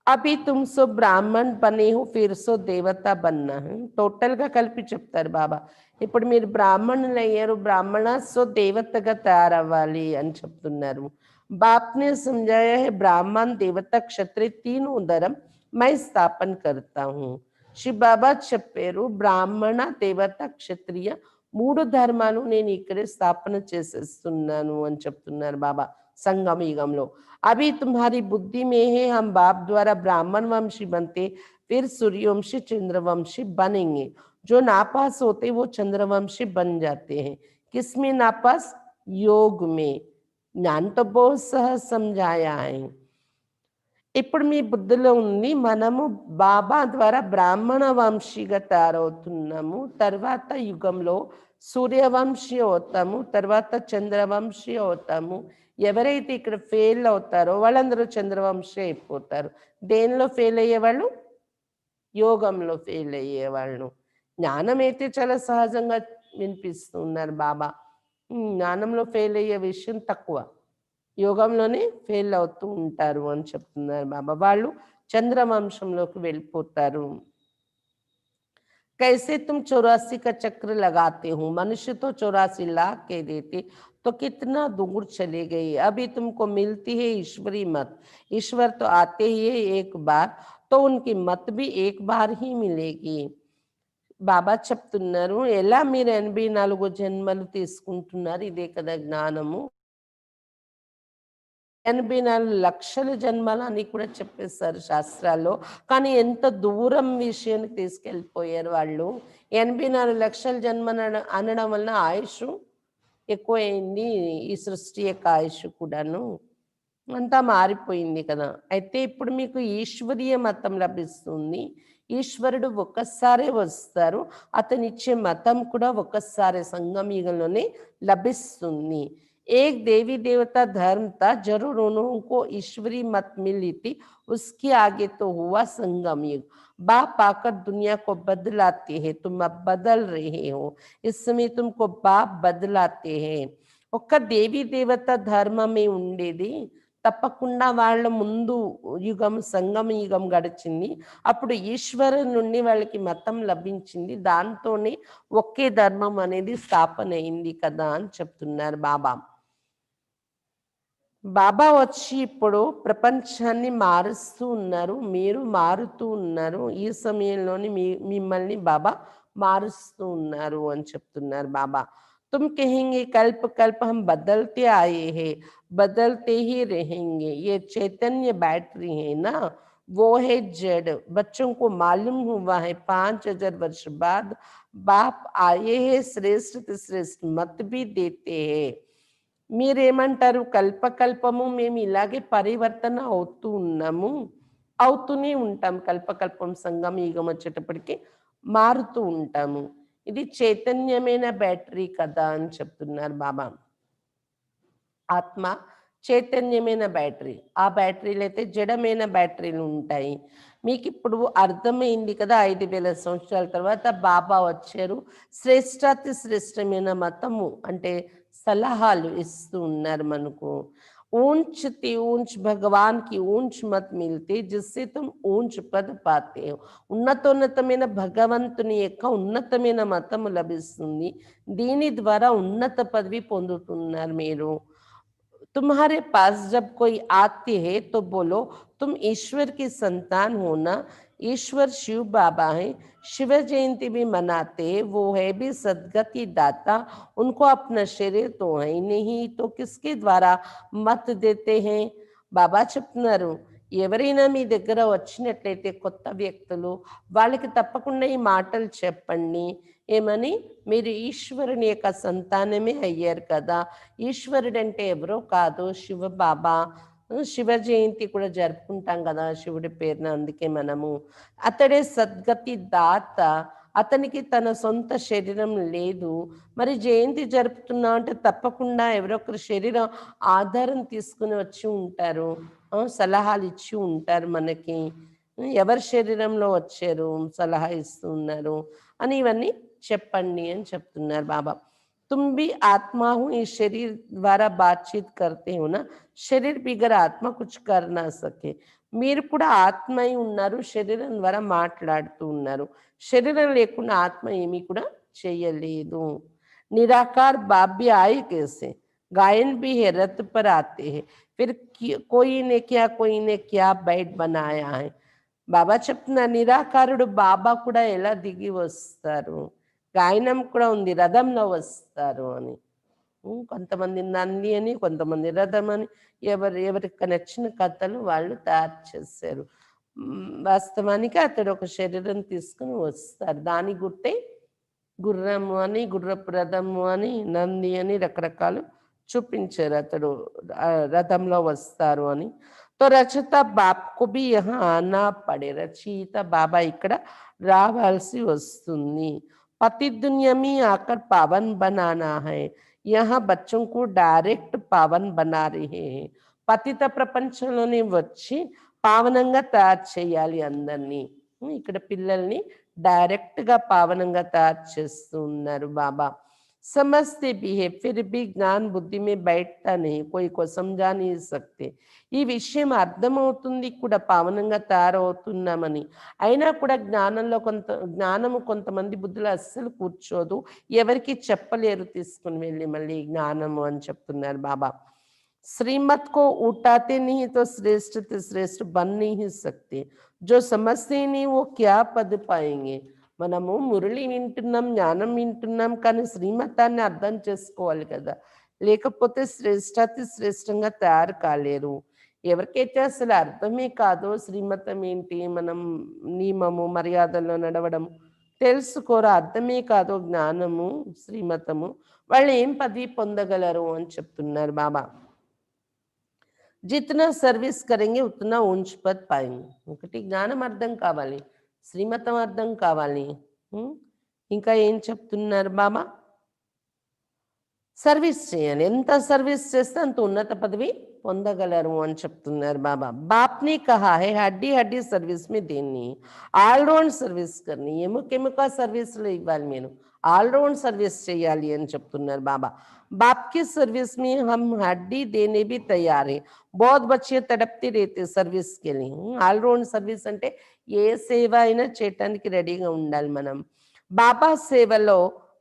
అభి తుమ్ సో బ్రాహ్మణ్ బనే హో, ఫిర్ సో దేవత బన్నా. టోటల్గా కలిపి చెప్తారు బాబా. ఇప్పుడు మీరు బ్రాహ్మణులు అయ్యారు, బ్రాహ్మణ సో దేవతగా తయారవ్వాలి అని చెప్తున్నారు. बाप ने समझाया है, ब्राह्मण देवता क्षत्रिय तीनों धर्म मैं स्थापन करता हूँ. శివ బాబా చెప్పారు, బ్రాహ్మణ దేవత క్షత్రియ 3 ధర్మాలు నేను ఇక్కడే స్థాపన చేసేస్తున్నాను అని చెప్తున్నారు బాబా సంగమ యుగంలో. अभी तुम्हारी बुद्धि में है हम बाप द्वारा ब्राह्मण वंशी बनते, फिर सूर्यवंशी चंद्रवंशी बनेंगे. जो नापास होते वो चंद्रवंशी बन जाते हैं. किसमें नापास? योग में. ज्ञान तो बहुत सहज समझाया है. ఇప్పుడు మీ బుద్ధిలో ఉంది మనము బాబా ద్వారా బ్రాహ్మణ వంశీగా తయారవుతున్నాము. తర్వాత యుగంలో సూర్యవంశీ అవుతాము. తర్వాత చంద్రవంశీ అవుతాము. ఎవరైతే ఇక్కడ ఫెయిల్ అవుతారో వాళ్ళందరూ చంద్రవంశీ అయిపోతారు. దేనిలో ఫెయిల్ అయ్యేవాళ్ళు? యోగంలో ఫెయిల్ అయ్యేవాళ్ళు. జ్ఞానమైతే చాలా సహజంగా వినిపిస్తున్నారు బాబా. జ్ఞానంలో ఫెయిల్ అయ్యే విషయం తక్కువ. యోగంలోనే ఫెయిల్ అవుతూ ఉంటారు అని చెప్తున్నారు బాబా. వాళ్ళు చంద్రవంశంలోకి వెళ్ళిపోతారు. कैसे तुम 84 का चक्र लगाते हो, मनुष्य तो 84 लाख कह देते तो कितना दूर चले गए। अभी तुमको मिलती है ईश्वरी मत। ईश्वर तो आते ही है एक बार, तो उनकी मत भी एक बार ही मिलेगी। బాబా చెప్తున్నారు ఎలా మీరు 84 జన్మలు తీసుకుంటున్నారు, ఇదే కదా జ్ఞానము. 84 లక్షల జన్మలని కూడా చెప్పేశారు శాస్త్రాల్లో. కానీ ఎంత దూరం విషయానికి తీసుకెళ్ళిపోయారు వాళ్ళు. 84 లక్షల జన్మలు అనడం వలన ఆయుష్ ఎక్కువైంది. ఈ సృష్టి యొక్క ఆయుష్ కూడాను. అంతా మారిపోయింది కదా! అయితే ఇప్పుడు మీకు ఈశ్వరీయ మతం లభిస్తుంది. ఈశ్వరుడు ఒక్కసారే వస్తారు. అతనిచ్చే మతం కూడా ఒక్కసారే సంగమ యుగంలోనే లభిస్తుంది. एक देवी देवता धर्म था, जरूर उनको ईश्वरी मत मिली थी। उसके आगे तो हुआ संगम युग। बाप आकर दुनिया को बदलाते हैं, तुम अब बदल रहे हो। इस समय तुमको बाप बदलाते हैं। ఒక్క దేవీ దేవత ధర్మమే ఉండేది. తప్పకుండా వాళ్ళ ముందు యుగం సంగమ యుగం గడిచింది. అప్పుడు ఈశ్వరు నుండి వాళ్ళకి మతం లభించింది. దాంతోనే ఒకే ధర్మం అనేది స్థాపన అయింది కదా అని చెప్తున్నారు బాబా. బాబా వచ్చి ఇప్పుడు ప్రపంచాన్ని మారుస్తూ ఉన్నారు. మీరు మారుతూ ఉన్నారు. ఈ సమయంలోని మిమ్మల్ని బాబా మారుస్తూ ఉన్నారు అని చెప్తున్నారు బాబా. तुम कहेंगे कल्प कल्प हम बदलते आए हैं, बदलते ही रहेंगे। ये चैतन्य बैटरी है ना, वो है जड़। बच्चों को मालूम हुआ है 5000 वर्ष बाद बाप आए हैं, श्रेष्ठ से श्रेष्ठ मत भी देते हैं। మీరేమంటారు? కల్పకల్పము మేము ఇలాగే పరివర్తన అవుతూ ఉన్నాము. అవుతూనే ఉంటాం. కల్పకల్పం సంగమ యుగం వచ్చేటప్పటికి మారుతూ ఉంటాము. ఇది చైతన్యమైన బ్యాటరీ కదా అని చెప్తున్నారు బాబా. ఆత్మ చైతన్యమైన బ్యాటరీ. ఆ బ్యాటరీలు అయితే జడమైన బ్యాటరీలు ఉంటాయి. మీకిప్పుడు అర్థమైంది కదా! 5000 సంవత్సరాల తర్వాత బాబా వచ్చారు. శ్రేష్టాతి శ్రేష్టమైన మతము అంటే సలహాలు ఇస్తూ ఉన్నారు మనకు. ऊंच ते ऊंच भगवान की ऊंच मत मिलते जिससे तुम ऊंच पद पाते हो. ఉన్నతోన్నతమైన భగవంతుని యొక్క ఉన్నతమైన మతము లభిస్తుంది. దీని ద్వారా ఉన్నత పదవి పొందుతున్నారు మీరు. तुम्हारे पास जब कोई आते हैं तो बोलो तुम ईश्वर की संतान हो ना। ईश्वर शिव बाबा हैं। शिव जयंती भी मनाते हैं। वो है भी सदगति दाता। उनको अपना शरीर तो है ही नहीं, तो किसके द्वारा मत देते हैं? బాబా చెప్తున్నారు ఎవరైనా మీ దగ్గర వచ్చినట్లయితే కొత్త వ్యక్తులు వాళ్ళకి తప్పకుండా ఈ మాటలు చెప్పండి. ఏమని? మీరు ఈశ్వరుని యొక్క సంతానమే అయ్యారు కదా. ఈశ్వరుడంటే ఎవరో కాదు శివ బాబా. శివ జయంతి కూడా జరుపుకుంటాం కదా శివుడి పేరున. అందుకే మనము అతడే సద్గతి దాత. అతనికి తన సొంత శరీరం లేదు. మరి జయంతి జరుపుతున్నాం అంటే తప్పకుండా ఎవరో ఒకరి శరీరం ఆధారం తీసుకుని వచ్చి ఉంటారు. సలహాలు ఇచ్చి ఉంటారు మనకి. ఎవరి శరీరంలో వచ్చారు సలహా ఇస్తూ ఉన్నారు అని ఇవన్నీ చెప్పండి అని చెప్తున్నారు బాబా. तुम भी आत्मा हो, इस शरीर द्वारा बातचीत करते हो ना। శరీర్ బిగర్ ఆత్మ కుछ कर ना सके. మీరు కూడా ఆత్మ అయి ఉన్నారు. శరీరం ద్వారా మాట్లాడుతూ ఉన్నారు. శరీరం లేకుండా ఆత్మ ఏమీ కూడా చేయలేదు. निराकार बाप भी आए कैसे? गायन भी है, रथ पर आते हैं। फिर कोई ने क्या बैठ बनाया है. బాబా చెప్తున్నారు నిరాకారుడు బాబా కూడా ఎలా దిగి వస్తారు. గాయనం కూడా ఉంది రథంలో వస్తారు అని. కొంతమంది నంది అని, కొంతమంది రథం అని, ఎవరికి నచ్చిన కథలు వాళ్ళు తయారు చేశారు. వాస్తవానికి అతడు ఒక శరీరం తీసుకుని వస్తారు. దాని గుర్తే గుర్రము అని, గుర్రపు రథము అని, నంది అని రకరకాలు చూపించారు. అతడు రథంలో వస్తారు అని. तो రచయిత బాప్ को भी यहाँ आना पड़े, రచయిత బాబా ఇక్కడ రావాల్సి వస్తుంది. पति दुनिया में आकर पावन बनाना है, यहाँ बच्चों को डायरेक्ट पावन बना रहे हैं. పతిత ప్రపంచంలోనే వచ్చి పావనంగా తయారు చేయాలి అందరినీ. ఇక్కడ పిల్లల్ని డైరెక్ట్ గా పావనంగా తయారు చేస్తూ ఉన్నారు బాబా. समझते भी है फिर भी ज्ञान बुद्धि में बैठता नहीं, कोई को समझा नहीं सकते. ఈ విషయం అర్థమవుతుంది కూడా పావనంగా తయారవుతున్నామని, అయినా కూడా జ్ఞానము కొంతమంది బుద్ధిలో అస్సలు కూర్చోదు, ఎవరికి చెప్పలేరు తీసుకుని వెళ్ళి మళ్ళీ జ్ఞానము అని చెప్తున్నారు బాబా. श्रीमत को उठाते नहीं तो श्रेष्ठ से श्रेष्ठ बन नहीं सकते, जो समझते ही नहीं वो क्या पद पाएंगे. మనము మురళి వింటున్నాం, జ్ఞానం వింటున్నాం, కానీ శ్రీమతాన్ని అర్థం చేసుకోవాలి కదా, లేకపోతే శ్రేష్టాతి శ్రేష్టంగా తయారు కాలేరు. ఎవరికైతే అసలు అర్థమే కాదో శ్రీమతం ఏంటి, మనం నియమము మర్యాదల్లో నడవడం తెలుసుకోరు, అర్థమే కాదో జ్ఞానము శ్రీమతము, వాళ్ళు ఏం పదవి పొందగలరు అని చెప్తున్నారు బాబా. जितना सर्विस करेंगे उतना ऊंच पद पाएंगे. ఒకటి జ్ఞానం అర్థం కావాలి, శ్రీమతం అర్థం కావాలి. ఇంకా ఏం చెప్తున్నారు బాబా, సర్వీస్ చేయాలి, ఎంత సర్వీస్ చేస్తే అంత ఉన్నత పదవి పొందగలరు అని చెప్తున్నారు బాబా. బాప్ని కహా హై హడ్డీ హడ్డీ సర్వీస్ మీ దేన్ని, ఆల్రౌండ్ సర్వీస్ కర్ని, ఎముక సర్వీస్లో ఇవ్వాలి, మీరు ఆల్రౌండ్ సర్వీస్ చేయాలి అని చెప్తున్నారు బాబా. बाप की सर्विस में हम हड्डी देने भी तैयार है, बहुत बच्चे तड़पते रहते सर्विस के लिए. ఆల్రౌండ్ సర్వీస్ అంటే ఏ సేవ అయినా చేయటానికి రెడీగా ఉండాలి మనం. బాబా సేవలో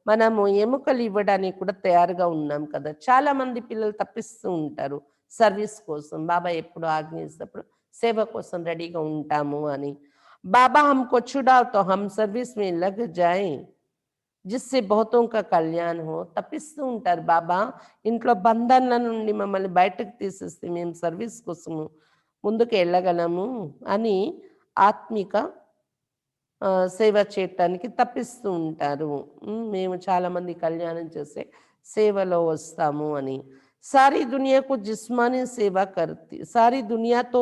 మనము ఎముకలు ఇవ్వడానికి కూడా తయారుగా ఉన్నాం కదా. చాలా మంది పిల్లలు తప్పిస్తూ ఉంటారు సర్వీస్ కోసం, బాబా ఎప్పుడు ఆజ్ఞిస్తప్పుడు సేవ కోసం రెడీగా ఉంటాము అని. బాబా हमको छुड़ाओ तो हम सर्विस में लग जाएं, जिससे बहुतों का కళ్యాణ హో. తప్పిస్తూ ఉంటారు బాబా, ఇంట్లో బంధనల నుండి మమ్మల్ని బయటకు తీసేస్తే మేము సర్వీస్ కోసము ముందుకు వెళ్ళగలము అని ఆత్మిక సేవ చేయటానికి తప్పిస్తూ ఉంటారు. మేము చాలామంది కళ్యాణం చేసే సేవలో వస్తాము అని. सारी दुनिया को जिस्मानी सेवा करती, सारी दुनिया तो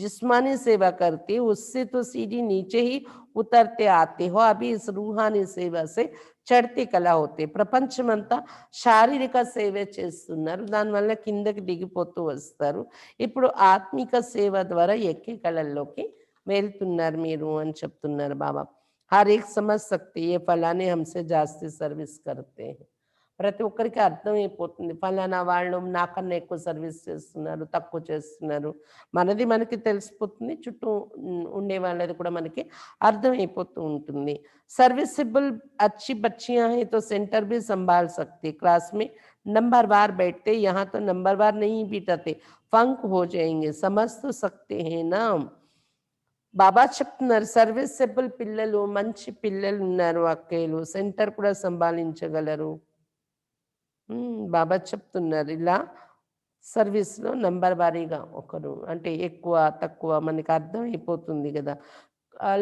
जिस्मानी सेवा करती, उससे तो सीढ़ी नीचे ही उतरते आते हो, अभी इस रूहानी सेवा से చడితే కళ అవుతాయి. ప్రపంచమంతా శారీరక సేవ చేస్తున్నారు, దానివల్ల కిందకి దిగిపోతూ వస్తారు. ఇప్పుడు ఆత్మిక సేవ ద్వారా ఎక్కే కళల్లోకి వెళ్తున్నారు మీరు అని చెప్తున్నారు బాబా. హర్ ఏక్ సమజ్ సక్తే ఏ ఫలానే హంసే జాస్తి సర్వీస్ కర్తే. ప్రతి ఒక్కరికి అర్థమైపోతుంది, ఫలానా వాళ్ళు నాకన్నా ఎక్కువ సర్వీస్ చేస్తున్నారు, తక్కువ చేస్తున్నారు. మనది మనకి తెలిసిపోతుంది, చుట్టూ ఉండే వాళ్ళది కూడా మనకి అర్థమైపోతూ ఉంటుంది. सर्विसेबल अच्छी बच्चियां हैं तो सेंटर भी संभाल सकते, क्लास में नंबरवार बैठते, यहाँ तो नंबरवार नहीं बिठाते, फंक हो जाएंगे, समझ तो सकते हैं ना. బాబా చెప్తున్నారు, సర్వీసెబుల్ పిల్లలు, మంచి పిల్లలు ఉన్నారు, అక్కలు సెంటర్ కూడా సంభాళించగలరు. బాబా చెప్తున్నారు ఇలా సర్వీస్లో నంబర్ వారీగా ఒకరు అంటే ఎక్కువ తక్కువ మనకి అర్థమైపోతుంది కదా.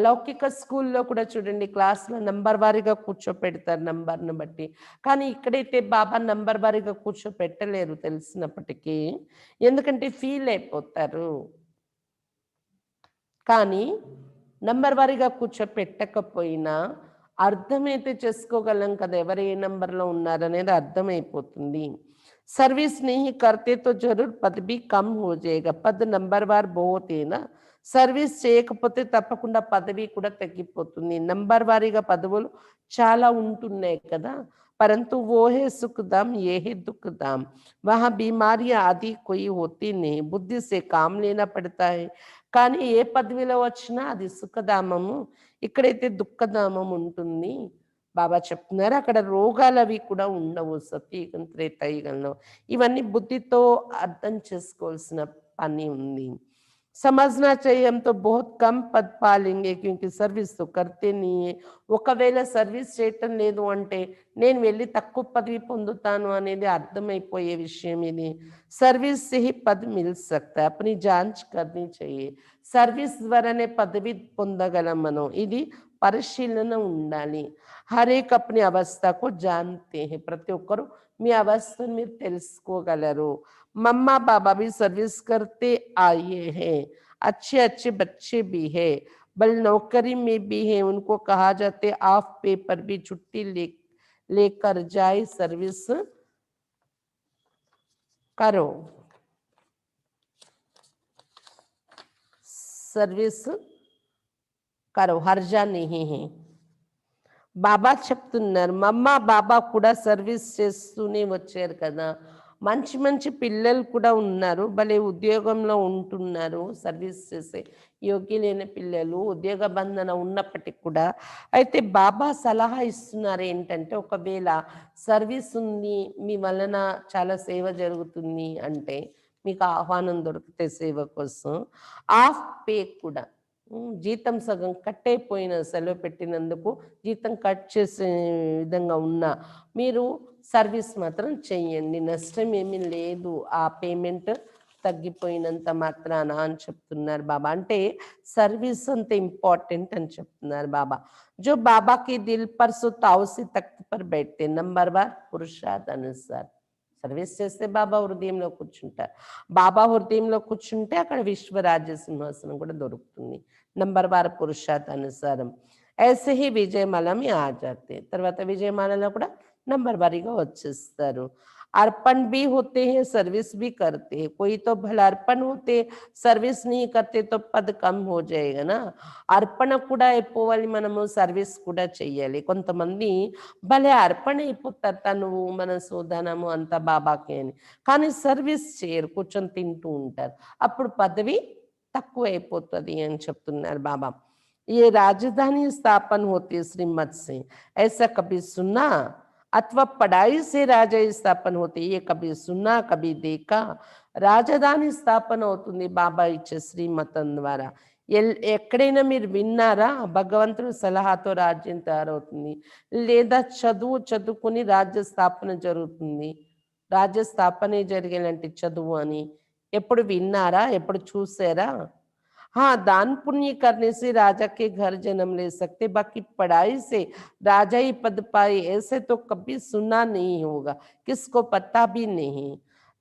లౌకిక స్కూల్లో కూడా చూడండి, క్లాస్లో నంబర్ వారీగా కూర్చోపెడతారు నంబర్ను బట్టి, కానీ ఇక్కడైతే బాబా నంబర్ వారీగా కూర్చోపెట్టలేరు తెలిసినప్పటికీ, ఎందుకంటే ఫీల్ అయిపోతారు. కానీ నంబర్ వారీగా కూర్చోపెట్టకపోయినా అర్థమైతే చేసుకోగలం కదా, ఎవరు ఏ నంబర్లో ఉన్నారనేది అర్థమైపోతుంది. सर्विस नहीं करते तो जरूर पद भी कम हो जाएगा, पद नंबरवार बहुत है ना. సర్వీస్ చేయకపోతే తప్పకుండా పదవి కూడా తగ్గిపోతుంది. నంబర్ వారీగా పదవులు చాలా ఉంటున్నాయి కదా. परंतु वो है सुखधाम, ये है दुखधाम, वहाँ बीमारियां आदि कोई होती नहीं, बुद्धि से काम लेना पड़ता है. కానీ ఏ పదవిలో వచ్చినా అది సుఖధామము, ఇక్కడైతే దుఃఖధామం ఉంటుంది. బాబా చెప్తున్నారు అక్కడ రోగాలు అవి కూడా ఉండవు సత్యయుగం త్రేతాయుగంలో. ఇవన్నీ బుద్ధితో అర్థం చేసుకోవాల్సిన పని ఉంది. समझना चाहिए हम तो बहुत कम पद पा लेंगे क्योंकि सर्विस तो करते नहीं है. ఒకవేళ సర్వీస్ చేయటం లేదు అంటే నేను వెళ్ళి తక్కువ పదవి పొందుతాను అనేది అర్థమైపోయే విషయం ఇది. సర్వీస్ से ही पद मिल सकता है, अपनी जांच करनी चाहिए. సర్వీస్ ద్వారానే పదవి పొందగలం మనం, ఇది పరిశీలన ఉండాలి. హర్ ఏక్ అప్ని అవస్థకు జాన్తే హై, ప్రతి ఒక్కరు మీ అవస్థను మీరు తెలుసుకోగలరు. मम्मा पापा भी सर्विस करते आए हैं, अच्छे अच्छे बच्चे भी है, बल नौकरी में भी है, उनको कहा जाते ऑफ पेपर भी छुट्टी लेकर जाए, सर्विस करो, सर्विस करो, हर्जा नहीं है। బాబా చెప్తున్నారు మమ్మ బాబా కూడా సర్వీస్ చేస్తూనే వచ్చారు కదా, మంచి మంచి పిల్లలు కూడా ఉన్నారు, భలే ఉద్యోగంలో ఉంటున్నారు, సర్వీస్ చేసే యోగ్యులైన పిల్లలు ఉద్యోగ బంధన ఉన్నప్పటికీ కూడా. అయితే బాబా సలహా ఇస్తున్నారు ఏంటంటే, ఒకవేళ సర్వీస్ ఉంది మీ వలన చాలా సేవ జరుగుతుంది అంటే, మీకు ఆహ్వానం దొరికితే సేవ కోసం ఆఫ్ పే కూడా, జీతం సగం కట్ అయిపోయిన, సెలవు పెట్టినందుకు జీతం కట్ చేసే విధంగా ఉన్న మీరు సర్వీస్ మాత్రం చెయ్యండి, నష్టం ఏమీ లేదు ఆ పేమెంట్ తగ్గిపోయినంత మాత్రాన అని చెప్తున్నారు బాబా. అంటే సర్వీస్ అంత ఇంపార్టెంట్ అని చెప్తున్నారు బాబా. जो बाबा के दिल पर सो ताव से तख्त पर बैठते, నంబర్ 1 పురుషార్థ్ అనుసార్. సర్వీస్ చేస్తే బాబా హృదయంలో కూర్చుంటారు, బాబా హృదయంలో కూర్చుంటే అక్కడ విశ్వరాజ్య సింహాసనం కూడా దొరుకుతుంది. నంబర్ 1 పురుషార్థ్ అనుసారం ऐसे ही విజయమాల में आ जाते, తర్వాత విజయమాలలో కూడా నంబర్ వారీగా వచ్చేస్తారు. अर्पण भी होते हैं, सर्विस भी करते हैं, कोई तो भला अर्पण होते सर्विस नहीं करते तो पद कम हो जाएगा ना. అర్పణ కూడా అయిపోవాలి, మనము సర్వీస్ కూడా చెయ్యాలి. కొంతమంది భలే అర్పణ అయిపోతారు, తను మనసు ధనము అంతా బాబాకే అని, కానీ సర్వీస్ చేయరు, కూర్చొని తింటూ ఉంటారు, అప్పుడు పదవి తక్కువ అయిపోతుంది అని చెప్తున్నారు బాబా. ये राजधानी स्थापन होती है श्रीमत से, ऐसा कभी सुना? अथवा पढ़ाई से राजा स्थापन होती, ये कभी सुना कभी देखा? రాజధాని స్థాపన అవుతుంది బాబా ఇచ్చే శ్రీమతం ద్వారా. ఎక్కడైనా మీరు విన్నారా భగవంతుడి సలహాతో రాజ్యం తయారవుతుంది, లేదా చదువుకుని రాజ్య స్థాపన జరుగుతుంది, రాజ్య స్థాపనే జరిగేలాంటి చదువు అని ఎప్పుడు విన్నారా, ఎప్పుడు చూసారా? हाँ, दान पुण्य करने से राजा के घर जन्म ले सकते, बाकी पढ़ाई से राजा ही पद पाए ऐसे तो कभी सुना नहीं होगा, किसको पता भी नहीं.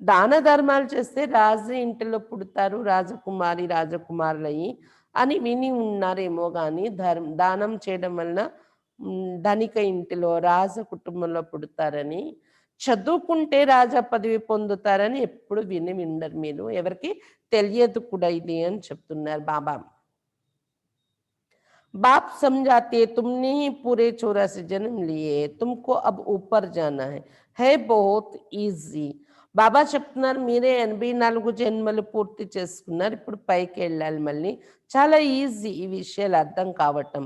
దాన ధర్మాలు చేస్తే రాజు ఇంటిలో పుడతారు, రాజకుమారి రాజకుమారులయ్యి అని విని ఉన్నారేమో కానీ దానం చేయడం వలన ధనిక ఇంటిలో రాజ కుటుంబంలో పుడతారని, చదువుకుంటే రాజా పదవి పొందుతారని ఎప్పుడు విని విండరు మీరు, ఎవరికి తెలియదు కూడా ఇది అని చెప్తున్నారు బాబా. बाप समझाते तुमने ही पूरे 84 जन्म लिए, तुमको अब ऊपर जाना है बहुत ఈజీ. బాబా చెప్తున్నారు మీరే 84 జన్మలు పూర్తి చేసుకున్నారు, ఇప్పుడు పైకి వెళ్ళాలి మళ్ళీ, చాలా ఈజీ ఈ విషయాలు అర్థం కావటం.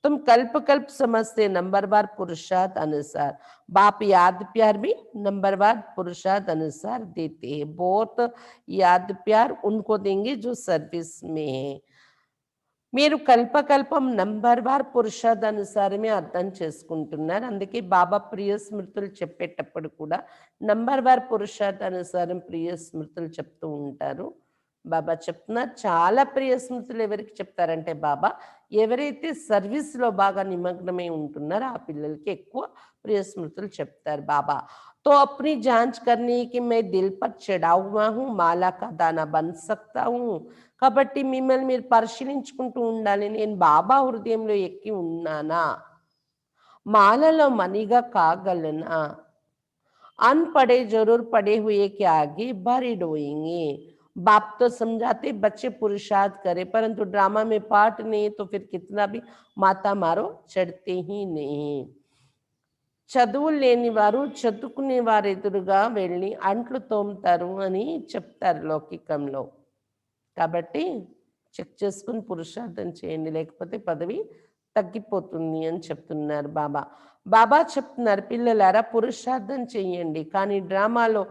तुम कल्प कल्प समझते नंबरवार पुरुषार्थ अनुसार, बाप याद प्यार भी नंबरवार पुरुषार्थ अनुसार देते हैं, बहुत याद प्यार उनको देंगे जो सर्विस में है. మీరు కల్పకల్పం నంబర్ వార్ పురుషార్థ అనుసారమే అర్థం చేసుకుంటున్నారు, అందుకే బాబా ప్రియ స్మృతులు చెప్పేటప్పుడు కూడా నంబర్ వార్ పురుషార్థ అనుసారం ప్రియ స్మృతులు చెప్తూ ఉంటారు. బాబా చెప్తున్నారు చాలా ప్రియ స్మృతులు ఎవరికి చెప్తారంటే, బాబా ఎవరైతే సర్వీస్లో బాగా నిమగ్నమై ఉంటున్నారో ఆ పిల్లలకి ఎక్కువ ప్రియ స్మృతులు చెప్తారు బాబా. तो अपनी जांच करनी कि मैं दिल पर चढ़ा हुआ हूँ, माला का दाना बन सकता हूँ. కాబట్టి మిమ్మల్ని మీరు పరిశీలించుకుంటూ ఉండాలి, నేను బాబా హృదయంలో ఎక్కి ఉన్నానా, మాలలో మణిగా కాగలనా. अनपढ़े जरूर पढ़े हुए के आगे भरी डोएंगे. बाप तो समझाते बच्चे पुरुषार्थ करे, परंतु ड्रामा में पार्ट नहीं तो फिर कितना भी माता मारो चढ़ते ही नहीं. చదువు లేని వారు చదువుకునే వారు ఎదురుగా వెళ్ళి అంట్లు తోముతారు అని చెప్తారు లౌకికంలో. కాబట్టి చెక్ చేసుకుని పురుషార్థం చేయండి, లేకపోతే పదవి తగ్గిపోతుంది అని చెప్తున్నారు బాబా. బాబా చెప్తున్నారు పిల్లలారా పురుషార్థం చెయ్యండి, కానీ డ్రామాలో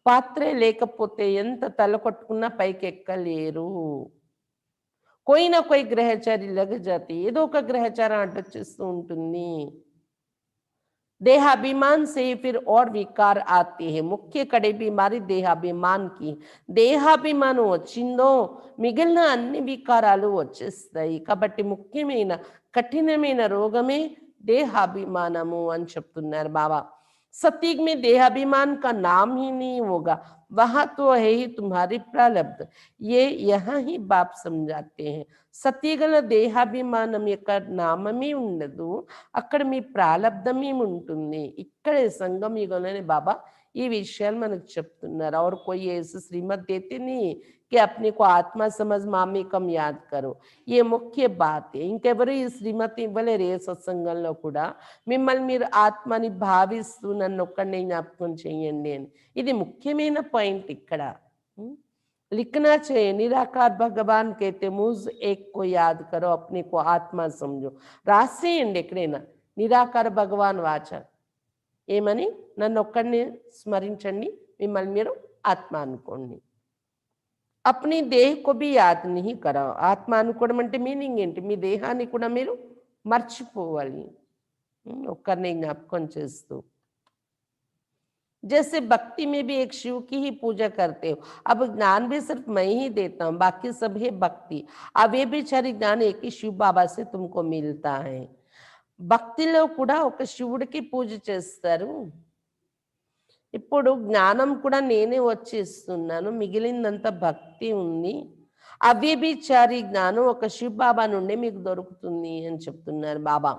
పాత్రే లేకపోతే ఎంత తలకొట్టుకున్నా పైకి ఎక్కలేరు. कोई ना कोई ग्रहचारी लग जाती, ఏదో ఒక గ్రహచారం అడ్డొచ్చేస్తూ ఉంటుంది. देहाभिमान से फिर और विकार आते हैं, मुख्य कड़े बीमारी देहाभिमान की. దేహాభిమానం వచ్చిందో మిగిలిన అన్ని వికారాలు వచ్చేస్తాయి. కాబట్టి ముఖ్యమైన కఠినమైన రోగమే దేహాభిమానము అని చెప్తున్నారు బాబా. सतयुग में देहाभिमान का नाम ही नहीं होगा, वहां तो है ही तुम्हारी प्रारब्ध। ये यहाँ ही बाप समझाते हैं। సతీగల దేహాభిమానం యొక్క నామమే ఉండదు, అక్కడ మీ ప్రాలబ్ధమే ఉంటుంది. ఇక్కడే సంగం యుగంలోనే బాబా ఈ విషయాలు మనకు చెప్తున్నారు. और कोई ऐसे श्रीमत देते नहीं कि अपने को आत्मा समझ मामी कम याद करो. ये ముఖ్య బాత్. ఇంకెవరు ఈ శ్రీమతి ఇవ్వలేరు ఏ సత్సంగంలో కూడా. మిమ్మల్ని మీరు ఆత్మని భావిస్తూ నన్ను ఒక్కడినే జ్ఞాపకం చేయండి అని. ఇది ముఖ్యమైన పాయింట్ ఇక్కడ. लिखना चाहिए निराकार भगवान कहते मुझ एक को याद करो अपने को आत्मा समझो. రాసేయండి ఎక్కడైనా నిరాకార భగవాన్ వాచ ఏమని, నన్ను ఒక్కడిని స్మరించండి, మిమ్మల్ని మీరు ఆత్మ అనుకోండి. अपनी देह को भी याद नहीं करो. ఆత్మ అనుకోవడం అంటే మీనింగ్ ఏంటి? మీ దేహాన్ని కూడా మీరు మర్చిపోవాలి, ఒక్కరిని జ్ఞాపకం చేస్తూ. जैसे भक्ति में भी एक शिव की ही पूजा करते हो. अब ज्ञान भी सिर्फ मैं ही देता हूँ, बाकी सब है भक्ति. अब ये बेचारी ज्ञान एक ही शिव बाबा से तुमको मिलता है. భక్తిలో కూడా ఒక శివుడికి పూజ చేస్తారు. ఇప్పుడు జ్ఞానం కూడా నేనే వచ్చి ఇస్తున్నాను, మిగిలిందంతా భక్తి ఉంది. అవే బిచారి జ్ఞానం ఒక శివ బాబా నుండి మీకు దొరుకుతుంది అని చెప్తున్నారు బాబా.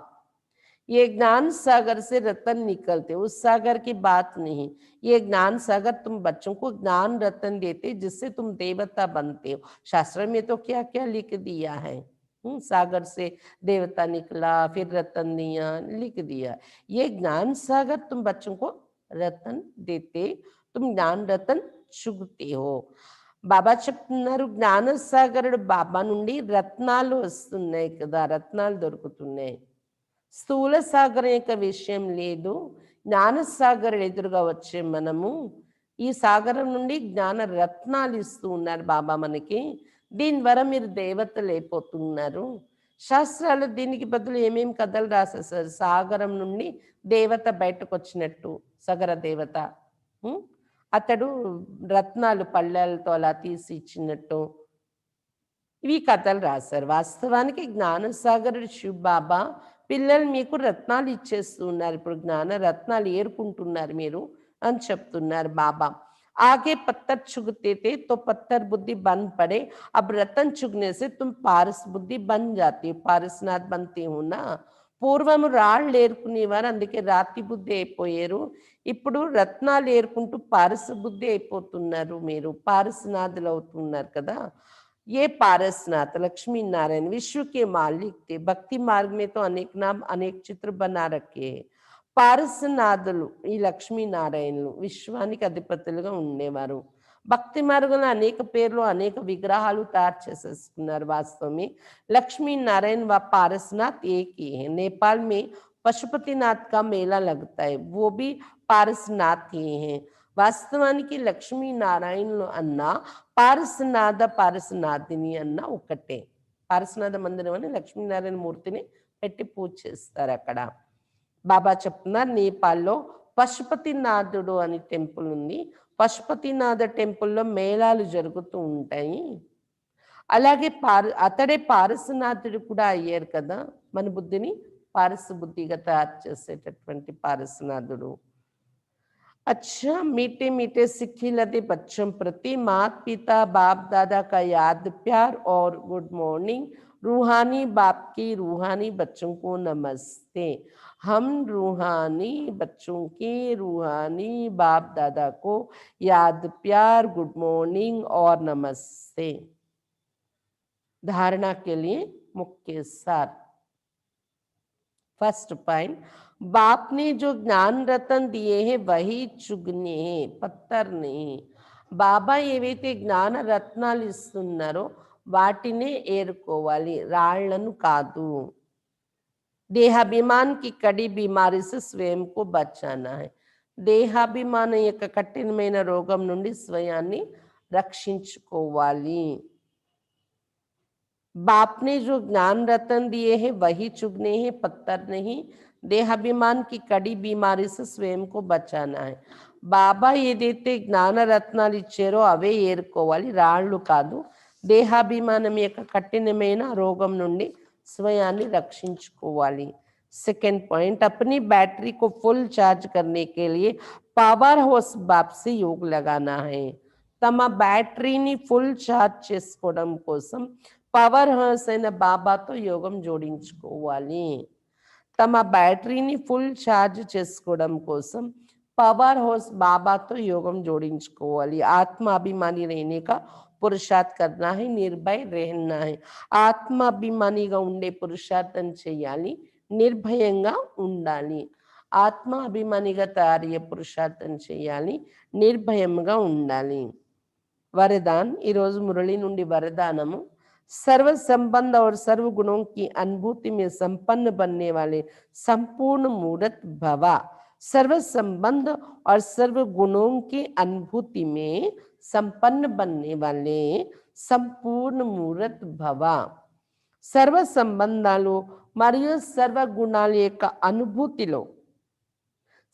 ये ज्ञान सागर से रतन निकलते, उस सागर की बात नहीं. ये ज्ञान सागर तुम बच्चों को ज्ञान रतन देते जिससे तुम देवता बनते हो. शास्त्र में तो क्या क्या लिख दिया है. सागर से देवता निकला, फिर रतन दिया, लिख दिया. ये ज्ञान सागर तुम बच्चों को रतन देते, तुम ज्ञान रतन चुगते हो. బాబా చెప్తున్నారు జ్ఞాన సాగరుడు బాబా నుండి రత్నాలు వస్తున్నాయి కదా, రత్నాలు దొరుకుతున్నాయి. స్థూల సాగరం యొక్క విషయం లేదు. జ్ఞాన సాగరం ఎదురుగా వచ్చే మనము ఈ సాగరం నుండి జ్ఞాన రత్నాలు ఇస్తూ ఉన్నారు బాబా మనకి. దీని ద్వారా మీరు దేవతలు అయిపోతున్నారు. శాస్త్రాలు దీనికి బదులు ఏమేమి కథలు రాసేసారు. సాగరం నుండి దేవత బయటకు వచ్చినట్టు, సగర దేవత అతడు రత్నాలు పళ్ళెలతో అలా తీసి ఇచ్చినట్టు ఇవి కథలు రాశారు. వాస్తవానికి జ్ఞానసాగరుడు శివ బాబా పిల్లలు మీకు రత్నాలు ఇచ్చేస్తున్నారు. ఇప్పుడు జ్ఞాన రత్నాలు ఏరుకుంటున్నారు మీరు అని చెప్తున్నారు బాబా. आगे पत्थर चुगते थे तो पत्थर बुद्धि बन पड़े, अब रतन चुगने से तुम पारस बुद्धि बन जाती हो, पारसनाథ్ बनते हो ना. పూర్వము రాళ్ళు ఏరుకునేవారు, అందుకే రాతి బుద్ధి అయిపోయారు. ఇప్పుడు రత్నాలు ఏరుకుంటూ పారస బుద్ధి అయిపోతున్నారు. మీరు పారసనాథులు అవుతున్నారు కదా. ये पारसनाथ लक्ष्मी नारायण विश्व के मालिक थे. भक्ति मार्ग में तो अनेक नाम अनेक चित्र बना रखे हैं. పారసనాథులు ఈ లక్ష్మీనారాయణులు విశ్వానికి అధిపతులుగా ఉండేవారు. భక్తి మార్గంలో అనేక పేర్లు అనేక విగ్రహాలు తయారు చేసేసుకున్నారు. వాస్తవమే लक्ष्मीनारायण व पारसनाथ एक ही है. नेपाल में पशुपतिनाथ का मेला लगता है, वो भी पारसनाथ ही है. వాస్తవానికి లక్ష్మీనారాయణులు అన్న పారసనాథ పారసనాథిని అన్న ఒకటే. పారసనాథ మందిరం అని లక్ష్మీనారాయణ మూర్తిని పెట్టి పూజ చేస్తారు అక్కడ. బాబా చెప్తున్నారు నేపాల్లో పశుపతినాథుడు అని టెంపుల్ ఉంది. పశుపతినాథ టెంపుల్లో మేళాలు జరుగుతూ ఉంటాయి. అలాగే అతడే పారసనాథుడు కూడా అయ్యారు కదా. మన బుద్ధిని పారస బుద్ధిగా తయారు చేసేటటువంటి పారసనాథుడు. अच्छा मीठे मीठे सिक्खी लदे बच्चों प्रति माता पिता बाप दादा का याद प्यार और गुड मॉर्निंग. रूहानी बाप की रूहानी बच्चों को नमस्ते. हम रूहानी बच्चों के रूहानी बाप दादा को याद प्यार गुड मॉर्निंग और नमस्ते. धारणा के लिए मुख्य सार. फर्स्ट पॉइंट, बाप ने जो ज्ञान रतन दिए हैं वही चुगने हैं, पत्थर नहीं. బాబా ఏవైతే జ్ఞాన రత్నాలు ఇస్తున్నారో వాటినే ఏరుకోవాలి, రాళ్లను కాదు. దేహాభిమాన్ కి కడి బీమారి से स्वयं को बचाना है. దేహాభిమానం యొక్క కఠినమైన రోగం నుండి స్వయాన్ని రక్షించుకోవాలి. बाप ने जो ज्ञान रतन दिए हैं वही चुगने हैं, पत्थर नहीं. देहाभिमान की कड़ी बीमारी से स्वयं को बचाना है. బాబా ఏదైతే జ్ఞాన రత్నాలు ఇచ్చారో అవే ఏరుకోవాలి, రాళ్ళు కాదు. దేహాభిమానం యొక్క కఠినమైన రోగం నుండి స్వయాన్ని రక్షించుకోవాలి. सेकेंड पॉइंट, अपनी बैटरी को फुल चार्ज करने के लिए पावर हाउस बाप से योग लगाना है। తమ బ్యాటరీని ఫుల్ ఛార్జ్ చేసుకోవడం కోసం పవర్ హౌస్ అయిన బాబాతో యోగం జోడించుకోవాలి. తమ బ్యాటరీని ఫుల్ ఛార్జ్ చేసుకోవడం కోసం పవర్ హౌస్ బాబాతో యోగం జోడించుకోవాలి. ఆత్మాభిమాని रहने का పురుషార్థ్ करना है, నిర్భయ रहना है. ఆత్మాభిమానిగా ఉండే పురుషార్థం చేయాలి, నిర్భయంగా ఉండాలి. ఆత్మాభిమానిగా తయారయ్యే పురుషార్థం చేయాలి, నిర్భయంగా ఉండాలి. वरदान ఈరోజు మురళి నుండి वरदानము, सर्व संबंध और सर्व गुणों की अनुभूति में संपन्न बनने वाले संपूर्ण मूर्त भवा. सर्व संबंध और सर्व गुणों की अनुभूति में संपन्न बनने वाले संपूर्ण मूर्त भवा. सर्व సంబంధాలు మరియు సర్వ గుణాల యొక్క అనుభూతిలో,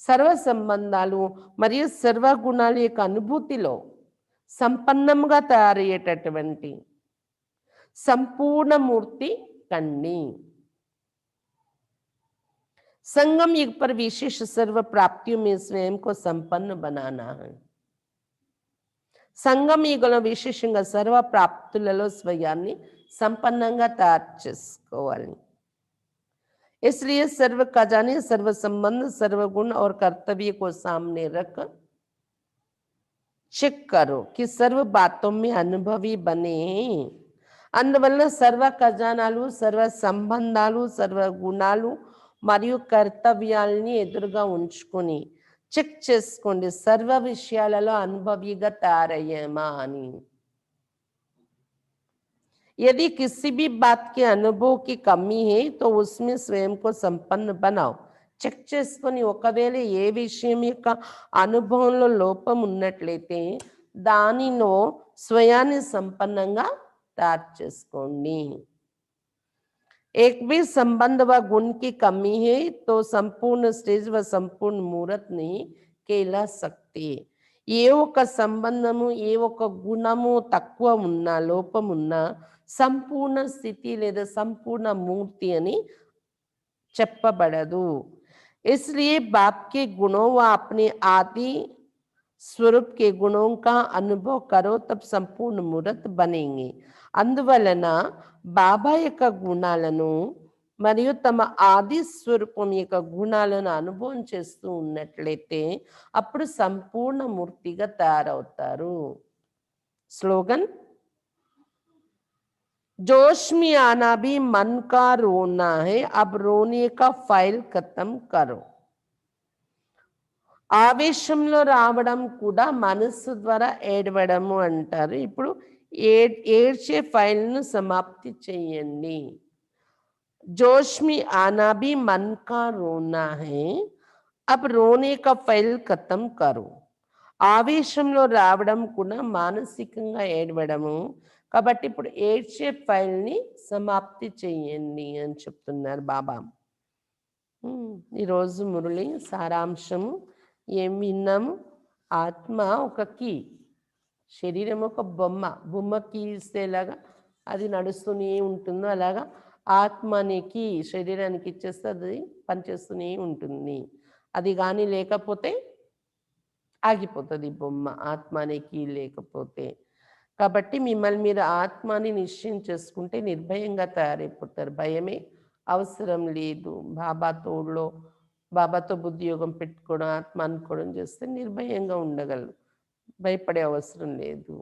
సర్వ సంబంధాలు మరియు సర్వ గుణాల యొక్క అనుభూతిలో సంపన్నంగా తయారయ్యేటటువంటి संपूर्ण मूर्ति कंडी. संगम युग पर विशेष सर्व प्राप्तियों में स्वयं को संपन्न बनाना है. సంగమ యుగంలో విశేషంగా సర్వ ప్రాప్తులలో స్వయాన్ని సంపన్నంగా తయారు చేసుకోవాలి. इसलिए सर्व खजाने, सर्व संबंध, सर्व गुण और कर्तव्य को सामने रख चेक करो कि सर्व बातों में अनुभवी बने. అందువల్ల సర్వ ఖజానాలు, సర్వ సంబంధాలు, సర్వ గుణాలు మరియు కర్తవ్యాలని ఎదురుగా ఉంచుకొని చెక్ చేసుకోండి, సర్వ విషయాలలో అనుభవిగా తయారయ్యామా అని. यदि किसी भी बात के अनुभव की कमी है तो उसमें स्वयं को संपन्न बनाओ. చెక్ చేసుకొని ఒకవేళ ఏ విషయం యొక్క అనుభవంలో లోపం ఉన్నట్లయితే దానిలో స్వయాన్ని సంపన్నంగా तैयार చేసుకోండి. एक भी संबंध व गुण की कमी है तो संपूर्ण स्टेज व संपूर्ण मूर्त नहीं कहला सकते. ఏ ఒక సంబంధము, ఏ ఒక గుణము తక్కువ ఉన్నా, లోపం ఉన్నా సంపూర్ణ స్థితి లేదా సంపూర్ణ మూర్తి అని చెప్పబడదు. इसलिए बाप के गुणों व अपने आदि स्वरूप के गुणों का अनुभव करो, तब संपूर्ण मूर्त बनेंगे. అందువలన బాబా యొక్క గుణాలను మరియు తమ ఆది స్వరూపం యొక్క గుణాలను అనుభవం చేస్తూ ఉన్నట్లయితే అప్పుడు సంపూర్ణ మూర్తిగా తయారవుతారు. స్లోగన్, जोश में आना भी मन का रोना है, अब रोने का फाइल खत्म करो. ఆవేశంలో రావడం కూడా మనస్సు ద్వారా ఏడవడము అంటారు. ఇప్పుడు ఏడ్చే ఫైల్ను సమాప్తి చేయండి. जोश में आना भी मन का रोना है, अब रोने का ఫైల్ ఖతం కరో. ఆవేశంలో రావడం కూడా మానసికంగా ఏడవడము, కాబట్టి ఇప్పుడు ఏడ్చే ఫైల్ని సమాప్తి చేయండి అని చెప్తున్నారు బాబా. ఈరోజు మురళి సారాంశము ఏం విన్నాము? ఆత్మ ఒక కీ, శరీరం ఒక బొమ్మ. బొమ్మకి ఇస్తే ఎలాగా అది నడుస్తూనే ఉంటుందో అలాగా ఆత్మ అనేది శరీరానికి ఇచ్చేస్తే అది పనిచేస్తూనే ఉంటుంది. అది కానీ లేకపోతే ఆగిపోతుంది బొమ్మ, ఆత్మ అనేది లేకపోతే. కాబట్టి మిమ్మల్ని మీరు ఆత్మని నిశ్చయం చేసుకుంటే నిర్భయంగా తయారైపోతారు. భయమే అవసరం లేదు. బాబా తోడులో, బాబాతో బుద్ధి యోగం పెట్టుకోవడం, ఆత్మ అనుకోవడం చేస్తే నిర్భయంగా ఉండగలరు. భయపడే అవసరం లేదు.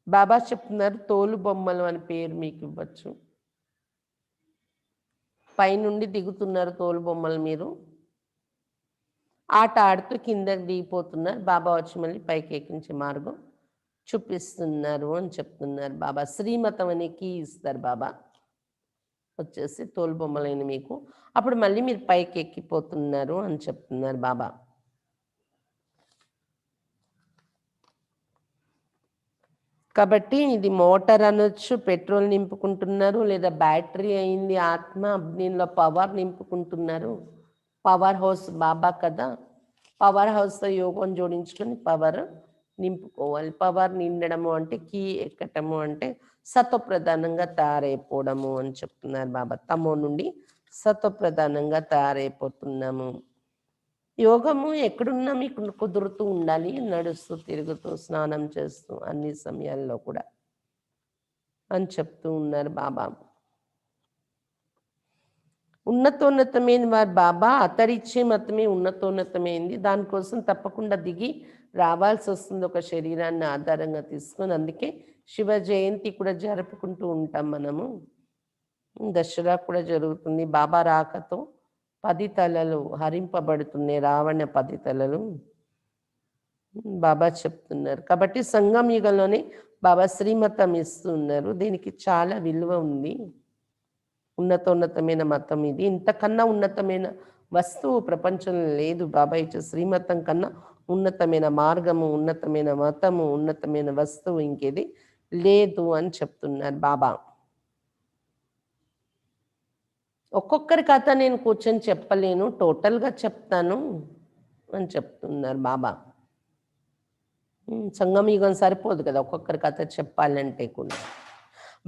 బాబా చెప్తున్నారు తోలు బొమ్మలు అని పేరు మీకు ఇవ్వచ్చు. పైనుండి దిగుతున్నారు తోలు బొమ్మలు, మీరు ఆట ఆడుతూ కిందకి దిగిపోతున్నారు. బాబా వచ్చి మళ్ళీ పైకి ఎక్కించే మార్గం చూపిస్తున్నారు అని చెప్తున్నారు బాబా. శ్రీమతం అనే కీ ఇస్తారు బాబా, వచ్చేసి తోలు బొమ్మలైన మీకు. అప్పుడు మళ్ళీ మీరు పైకి ఎక్కిపోతున్నారు అని చెప్తున్నారు బాబా. కాబట్టి ఇది మోటార్ అనొచ్చు, పెట్రోల్ నింపుకుంటున్నారు, లేదా బ్యాటరీ అయింది ఆత్మ, దీనిలో పవర్ నింపుకుంటున్నారు. పవర్ హౌస్ బాబా కదా, పవర్ హౌస్తో యోగం జోడించుకొని పవర్ నింపుకోవాలి. పవర్ నిండడము అంటే, కీ ఎక్కటము అంటే సత్వప్రధానంగా తయారైపోవడము అని చెప్తున్నారు బాబా. తమో నుండి సత్వప్రధానంగా తయారైపోతున్నాము. యోగము ఎక్కడున్నా మీకు కుదురుతూ ఉండాలి, నడుస్తూ తిరుగుతూ స్నానం చేస్తూ అన్ని సమయాల్లో కూడా అని చెప్తూ ఉన్నారు బాబా. ఉన్నతోన్నతమైన వారు బాబా, అతడిచ్చే మతమే ఉన్నతోన్నతమైంది. దానికోసం తప్పకుండా దిగి రావాల్సి వస్తుంది ఒక శరీరాన్ని ఆధారంగా తీసుకొని. అందుకే శివ జయంతి కూడా జరుపుకుంటూ ఉంటాం మనము. దసరా కూడా జరుగుతుంది. బాబా రాకతో 10 తలలు హరింపబడుతున్నాయి, రావణ 10 తలలు బాబా చెప్తున్నారు. కాబట్టి సంగం యుగంలోనే బాబా శ్రీమతం ఇస్తున్నారు. దీనికి చాలా విలువ ఉంది. ఉన్నతోన్నతమైన మతం ఇది. ఇంతకన్నా ఉన్నతమైన వస్తువు ప్రపంచంలో లేదు. బాబా ఇచ్చే శ్రీమతం కన్నా ఉన్నతమైన మార్గము, ఉన్నతమైన మతము, ఉన్నతమైన వస్తువు ఇంకేది లేదు అని చెప్తున్నారు బాబా. ఒక్కొక్కరి కథ నేను కూర్చొని చెప్పలేను, టోటల్గా చెప్తాను అని చెప్తున్నారు బాబా. సంగమయుగం సరిపోదు కదా ఒక్కొక్కరి కథ చెప్పాలంటే కూడా.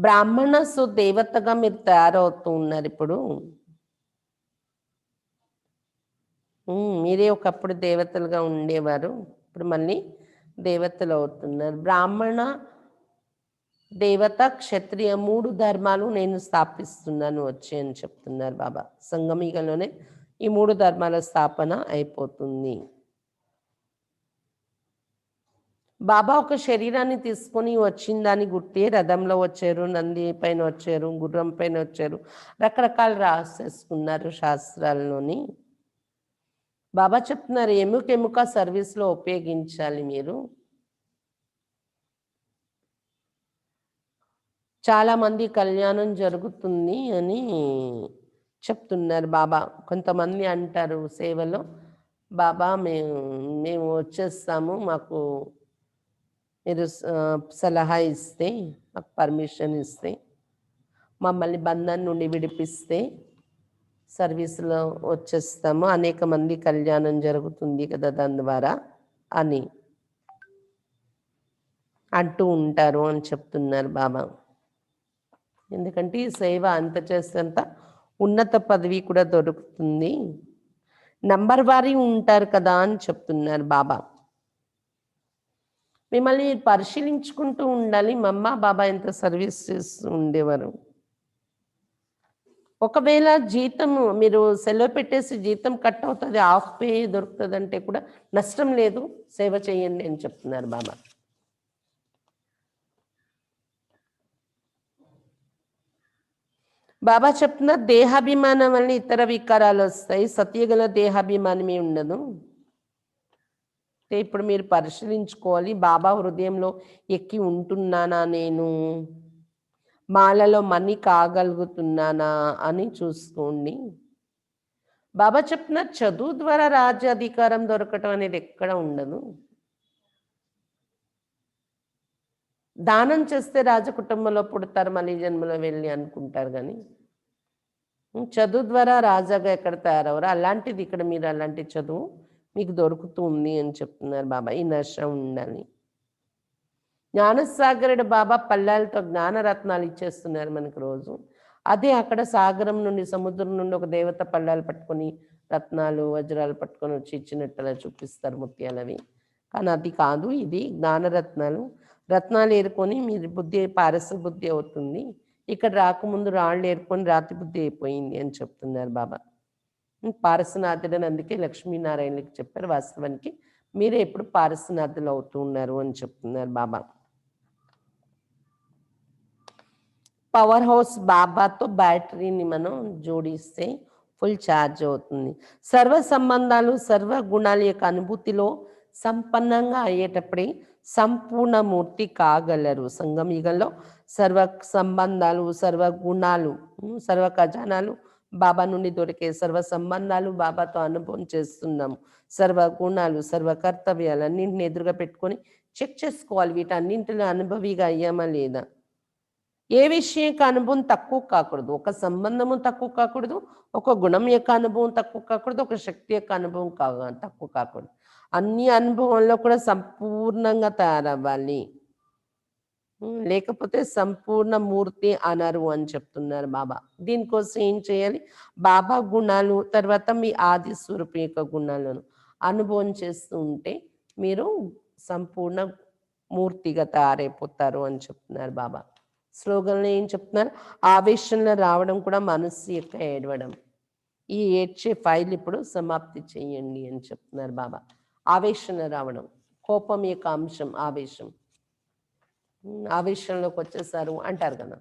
బ్రాహ్మణసు దేవతగా మీరు తయారవుతూ ఉన్నారు ఇప్పుడు. మీరే ఒకప్పుడు దేవతలుగా ఉండేవారు, ఇప్పుడు మళ్ళీ దేవతలు అవుతున్నారు. బ్రాహ్మణ, దేవత, క్షత్రియ 3 ధర్మాలు నేను స్థాపిస్తున్నాను వచ్చి అని చెప్తున్నారు బాబా. సంగమయుగంలోనే ఈ 3 ధర్మాల స్థాపన అయిపోతుంది. బాబా ఒక శరీరాన్ని తీసుకొని వచ్చిన దాన్ని గుర్తే రథంలో వచ్చారు, నంది పైన వచ్చారు, గుర్రం పైన వచ్చారు, రకరకాలు రాసేసుకున్నారు శాస్త్రాల్లోని. బాబా చెప్తున్నారు ఎముక సర్వీస్లో ఉపయోగించాలి మీరు. చాలామంది కళ్యాణం జరుగుతుంది అని చెప్తున్నారు బాబా. కొంతమంది అంటారు సేవలో, బాబా మేము వచ్చేస్తాము, మాకు మీరు సలహా ఇస్తే, మాకు పర్మిషన్ ఇస్తే, మమ్మల్ని బంధం నుండి విడిపిస్తే సర్వీస్లో వచ్చేస్తాము, అనేక మంది కళ్యాణం జరుగుతుంది కదా దాని ద్వారా అని అంటూ ఉంటారు అని చెప్తున్నారు బాబా. ఎందుకంటే ఈ సేవ అంత చేసేంత ఉన్నత పదవి కూడా దొరుకుతుంది, నంబర్ వారీ ఉంటారు కదా అని చెప్తున్నారు బాబా. మిమ్మల్ని పరిశీలించుకుంటూ ఉండాలి, మమ్మ బాబా ఎంత సర్వీస్ చేస్తూ ఉండేవారు. ఒకవేళ జీతము మీరు సెలవు పెట్టేసి జీతం కట్ అవుతుంది, ఆఫ్ పే దొరుకుతుంది అంటే కూడా నష్టం లేదు, సేవ చేయండి అని చెప్తున్నారు బాబా. బాబా చెప్తున్న దేహాభిమానం వల్ల ఇతర వికారాలు వస్తాయి, సత్యగల దేహాభిమానమే ఉండదు. ఇప్పుడు మీరు పరిశీలించుకోవాలి, బాబా హృదయంలో ఎక్కి ఉంటున్నానా, నేను మాలలో మనీ కాగలుగుతున్నానా అని చూసుకోండి. బాబా చెప్పిన చదువు ద్వారా రాజ్యాధికారం దొరకటం అనేది ఎక్కడ ఉండదు. దానం చేస్తే రాజకుటుంబంలో పుడతారు, మళ్ళీ జన్మలో వెళ్ళి అనుకుంటారు. కానీ చదువు ద్వారా రాజాగా ఎక్కడ తయారవరు. అలాంటిది ఇక్కడ మీరు అలాంటి చదువు మీకు దొరుకుతుంది అని చెప్తున్నారు బాబా. ఈ నశ ఉండాలి. జ్ఞానసాగరుడు బాబా పల్లాలతో జ్ఞానరత్నాలు ఇచ్చేస్తున్నారు మనకు రోజు. అదే అక్కడ సాగరం నుండి, సముద్రం నుండి ఒక దేవత పల్లాలు పట్టుకొని రత్నాలు వజ్రాలు పట్టుకొని వచ్చి ఇచ్చినట్టులా చూపిస్తారు, ముత్యాలవి. కానీ అది కాదు, ఇది జ్ఞానరత్నాలు. రత్నాలు ఏరుకొని మీరు బుద్ధి పారస బుద్ధి అవుతుంది. ఇక్కడ రాకముందు రాళ్ళు ఏరుకొని రాతి బుద్ధి అయిపోయింది అని చెప్తున్నారు బాబా. పారసనాథుడని అందుకే లక్ష్మీనారాయణకి చెప్పారు. వాస్తవానికి మీరే ఎప్పుడు పారసనాథులు అవుతూ ఉన్నారు అని చెప్తున్నారు బాబా. పవర్ హౌస్ బాబాతో బ్యాటరీని మనం జోడిస్తే ఫుల్ ఛార్జ్ అవుతుంది. సర్వ సంబంధాలు, సర్వ గుణాల యొక్క అనుభూతిలో సంపన్నంగా అయ్యేటప్పుడే సంపూర్ణమూర్తి కాగలరు. సంగమయుగంలో సర్వ సంబంధాలు, సర్వ గుణాలు, సర్వ ఖజానాలు బాబా నుండి దొరికే సర్వ సంబంధాలు బాబాతో అనుభవం చేస్తున్నాము. సర్వ గుణాలు, సర్వ కర్తవ్యాలు అన్నింటిని ఎదురుగా పెట్టుకొని చెక్ చేసుకోవాలి, వీటన్నింటిలో అనుభవిగా అయ్యామా లేదా. ఏ విషయం యొక్క అనుభవం తక్కువ కాకూడదు, ఒక సంబంధము తక్కువ కాకూడదు, ఒక గుణం యొక్క అనుభవం తక్కువ కాకూడదు, ఒక శక్తి యొక్క అనుభవం తక్కువ కాకూడదు. అన్ని అనుభవంలో కూడా సంపూర్ణంగా తయారవ్వాలి. లేకపోతే సంపూర్ణ మూర్తి అనరు అని చెప్తున్నారు బాబా. దీనికోసం ఏం చేయాలి? బాబా గుణాలు, తర్వాత మీ ఆది స్వరూపం యొక్క గుణాలను అనుభవం చేస్తూ ఉంటే మీరు సంపూర్ణ మూర్తిగా తయారైపోతారు అని చెప్తున్నారు బాబా. స్లోగన్లో ఏం చెప్తున్నారు? ఆవేశంలో రావడం కూడా మనస్సు యొక్క ఏడవడం. ఈ ఏడ్చే ఫైల్ ఇప్పుడు సమాప్తి చేయండి అని చెప్తున్నారు బాబా. ఆవేశంలో రావడం, కోపం యొక్క అంశం ఆవేశం. ఆవేశంలోకి వచ్చేసారు అంటారు కదా,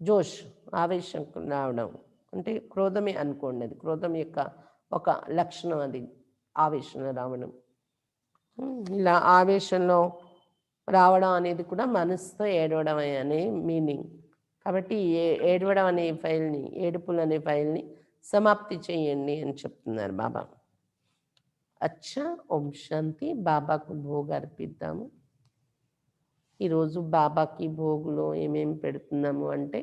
జోష్, ఆవేశం రావడం అంటే క్రోధమే అనుకోండి. అది క్రోధం యొక్క ఒక లక్షణం, అది ఆవేశంలో రావడం. ఇలా ఆవేశంలో రావడం అనేది కూడా మనసుతో ఏడవడం అనే మీనింగ్. కాబట్టి ఏడవడం అనే ఫైల్ని, ఏడుపులు అనే ఫైల్ని సమాప్తి చేయండి అని చెప్తున్నారు బాబా. అచ్చా, ఓం శాంతి. బాబాకు భోగ్ అర్పిద్దాము. ఈరోజు బాబాకి భోగులో ఏమేమి పెడుతున్నాము అంటే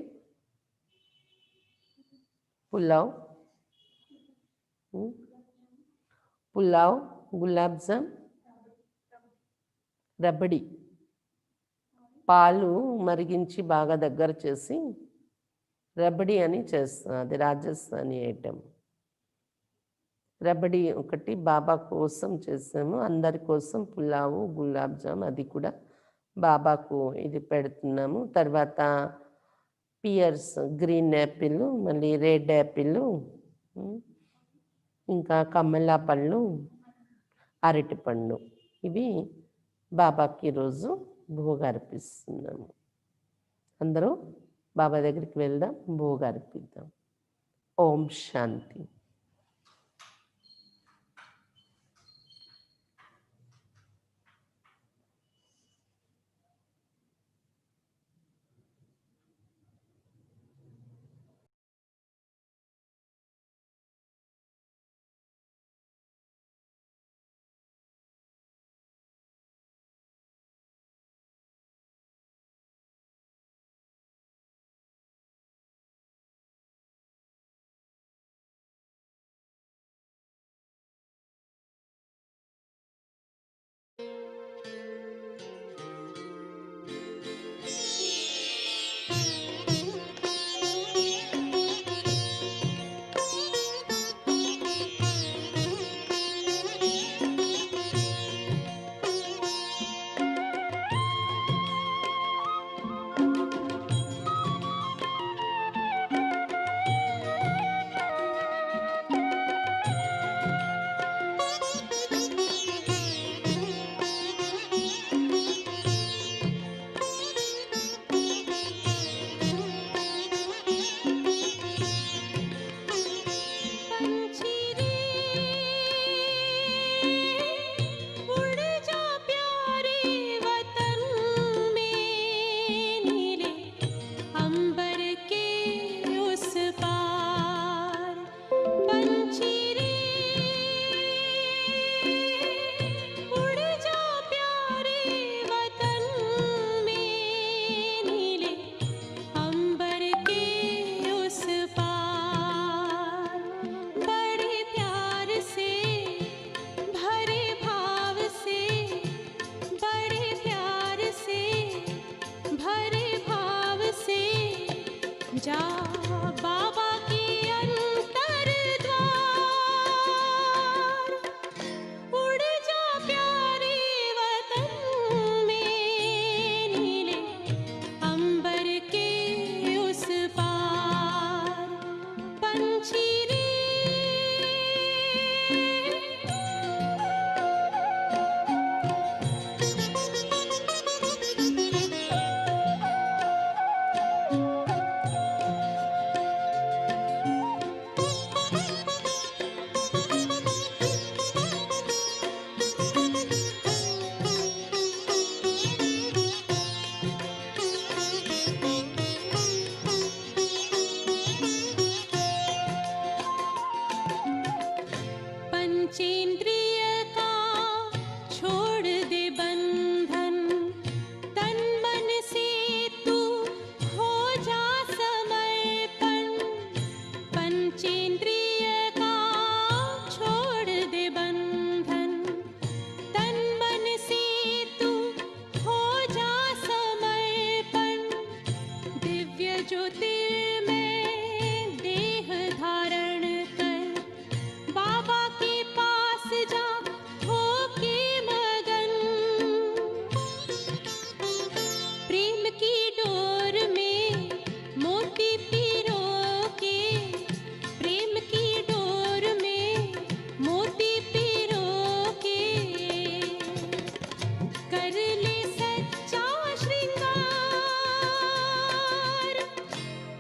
పులావ్, గులాబ్ జామ్, రబడి, పాలు మరిగించి బాగా దగ్గర చేసి రబడి అని చేస్తాం. అది రాజస్థానీ ఐటెం. రబడి ఒకటి బాబా కోసం చేసాము, అందరి కోసం పులావు, గులాబ్ జామ్, అది కూడా బాబాకు ఇది పెడుతున్నాము. తర్వాత పియర్స్, గ్రీన్ యాపిల్, మళ్ళీ రెడ్ యాపిల్, ఇంకా కమలా పళ్ళు, అరటిపండు, ఇవి బాబాకి ఈరోజు భోగ అర్పిస్తున్నాము. అందరూ బాబా దగ్గరికి వెళ్దాం, భోగ అర్పిద్దాం. ఓం శాంతి.
ज्योतिर्मय देह धारण कर बाबा के पास जा होके मगन। प्रेम की डोर में मोती पिरो के, प्रेम की डोर में मोती पिरो के, कर ले सच्चा श्रृंगार,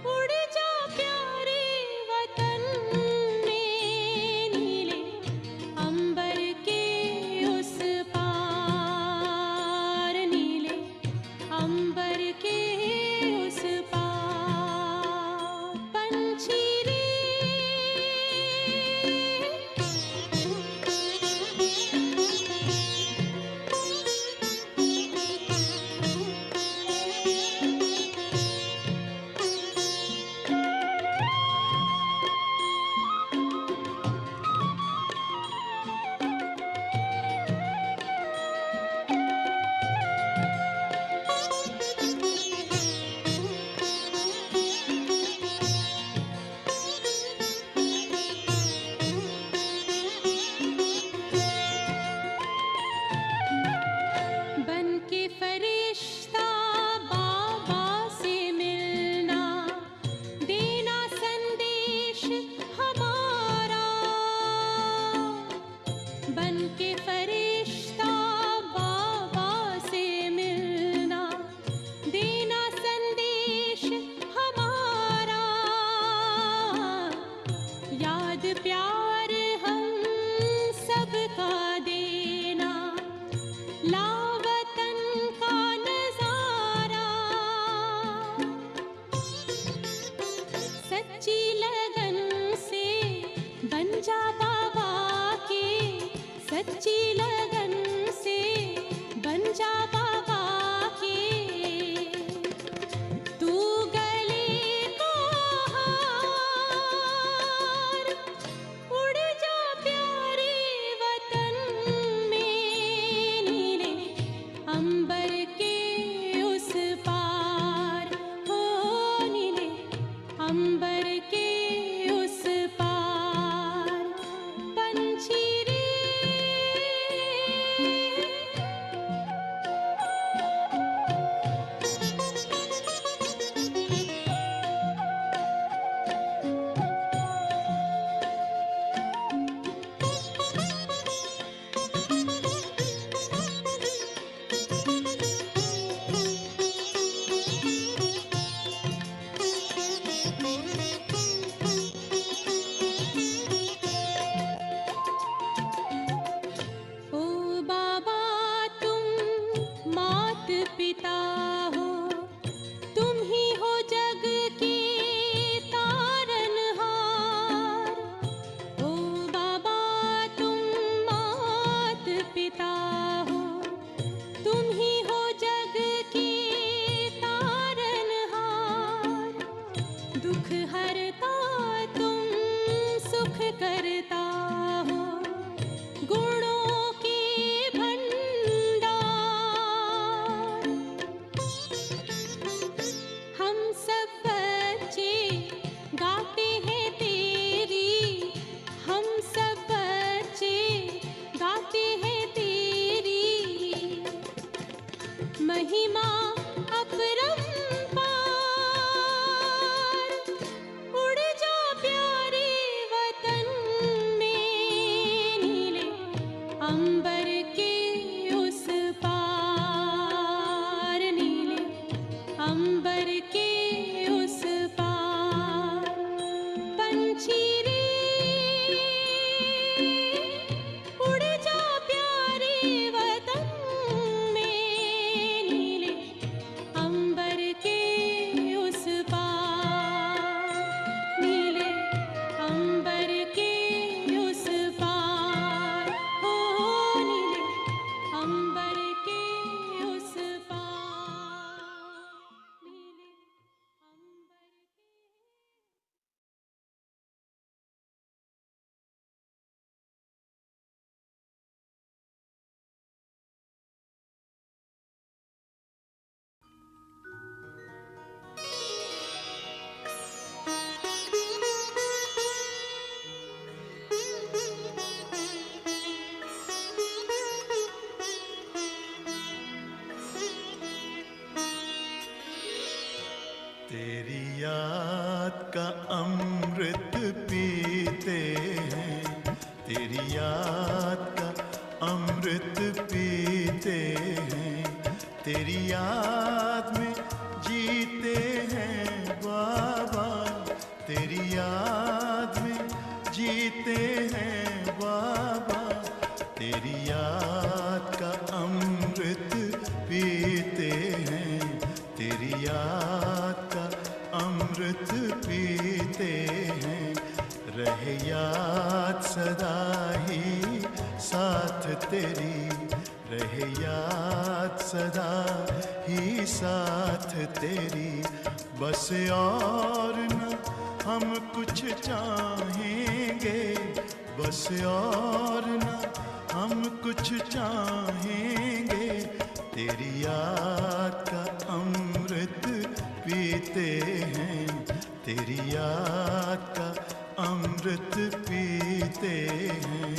उड़ जा प्यारे वतन में, नीले अंबर के उस पार, नीले अंबर के उस पार। पंछी रे बन के फरिश्ता बाबा से मिलना, देना संदेश हमारा। बन के फरिश्ता बाबा से मिलना, देना संदेश हमारा। याद प्यार हम सबका देना, लावतन का नजारा। सच्ची लगन से बन जा बाबा के, सच्ची लगन से बन जा बाबा के। तू गले को हार, उड़ जा प्यारे वतन में, नीले अंबर के उस पार, हो नीले अंबर के उस पार। पंछी रे ओ बाबा तुम मात पिता हो, तुम ही हो जग के तारनहार। ओ बाबा तुम मात पिता हो, तुम ही हो जग के तारनहार। दुख हरता तुम सुख करता हो, गुणों के भंडार। हम सब बच्चे गाते हैं तेरी, हम सब बच्चे गाते हैं तेरी महिमा अपरंपार।
याद का अमृत पीते हैं, तेरी याद का अमृत पीते हैं, तेरी याद में जीते हैं बाबा, तेरी याद में जीते हैं बाबा, तेरी याद का अमृत पीते हैं, तेरी याद का अमृत पीते हैं। रहे याद सदा ही साथ तेरी, रहे याद सदा ही साथ तेरी, बस और न हम कुछ चाहेंगे, बस और न हम कुछ चाहेंगे, तेरी याद का अमृत पीते हैं, तेरी याद का अमृत पीते हैं।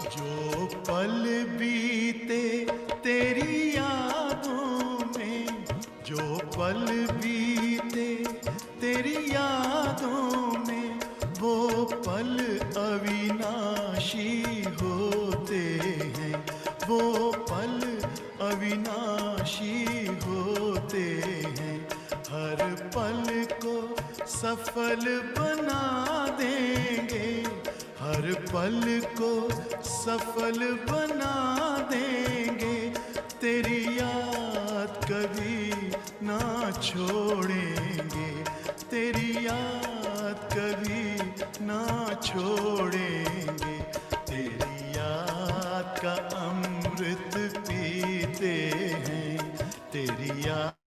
जो पल बीते तेरी यादों में, जो पल बीते तेरी यादों में, वो पल अविनाशी होते हैं, वो पल अविनाशी होते हैं। हर पल को सफल बना देंगे, हर पल को सफल बना देंगे, तेरी याद कभी ना छोड़ेंगे, तेरी याद कभी ना छोड़ेंगे, तेरी याद का अमृत पीते हैं, तेरी याद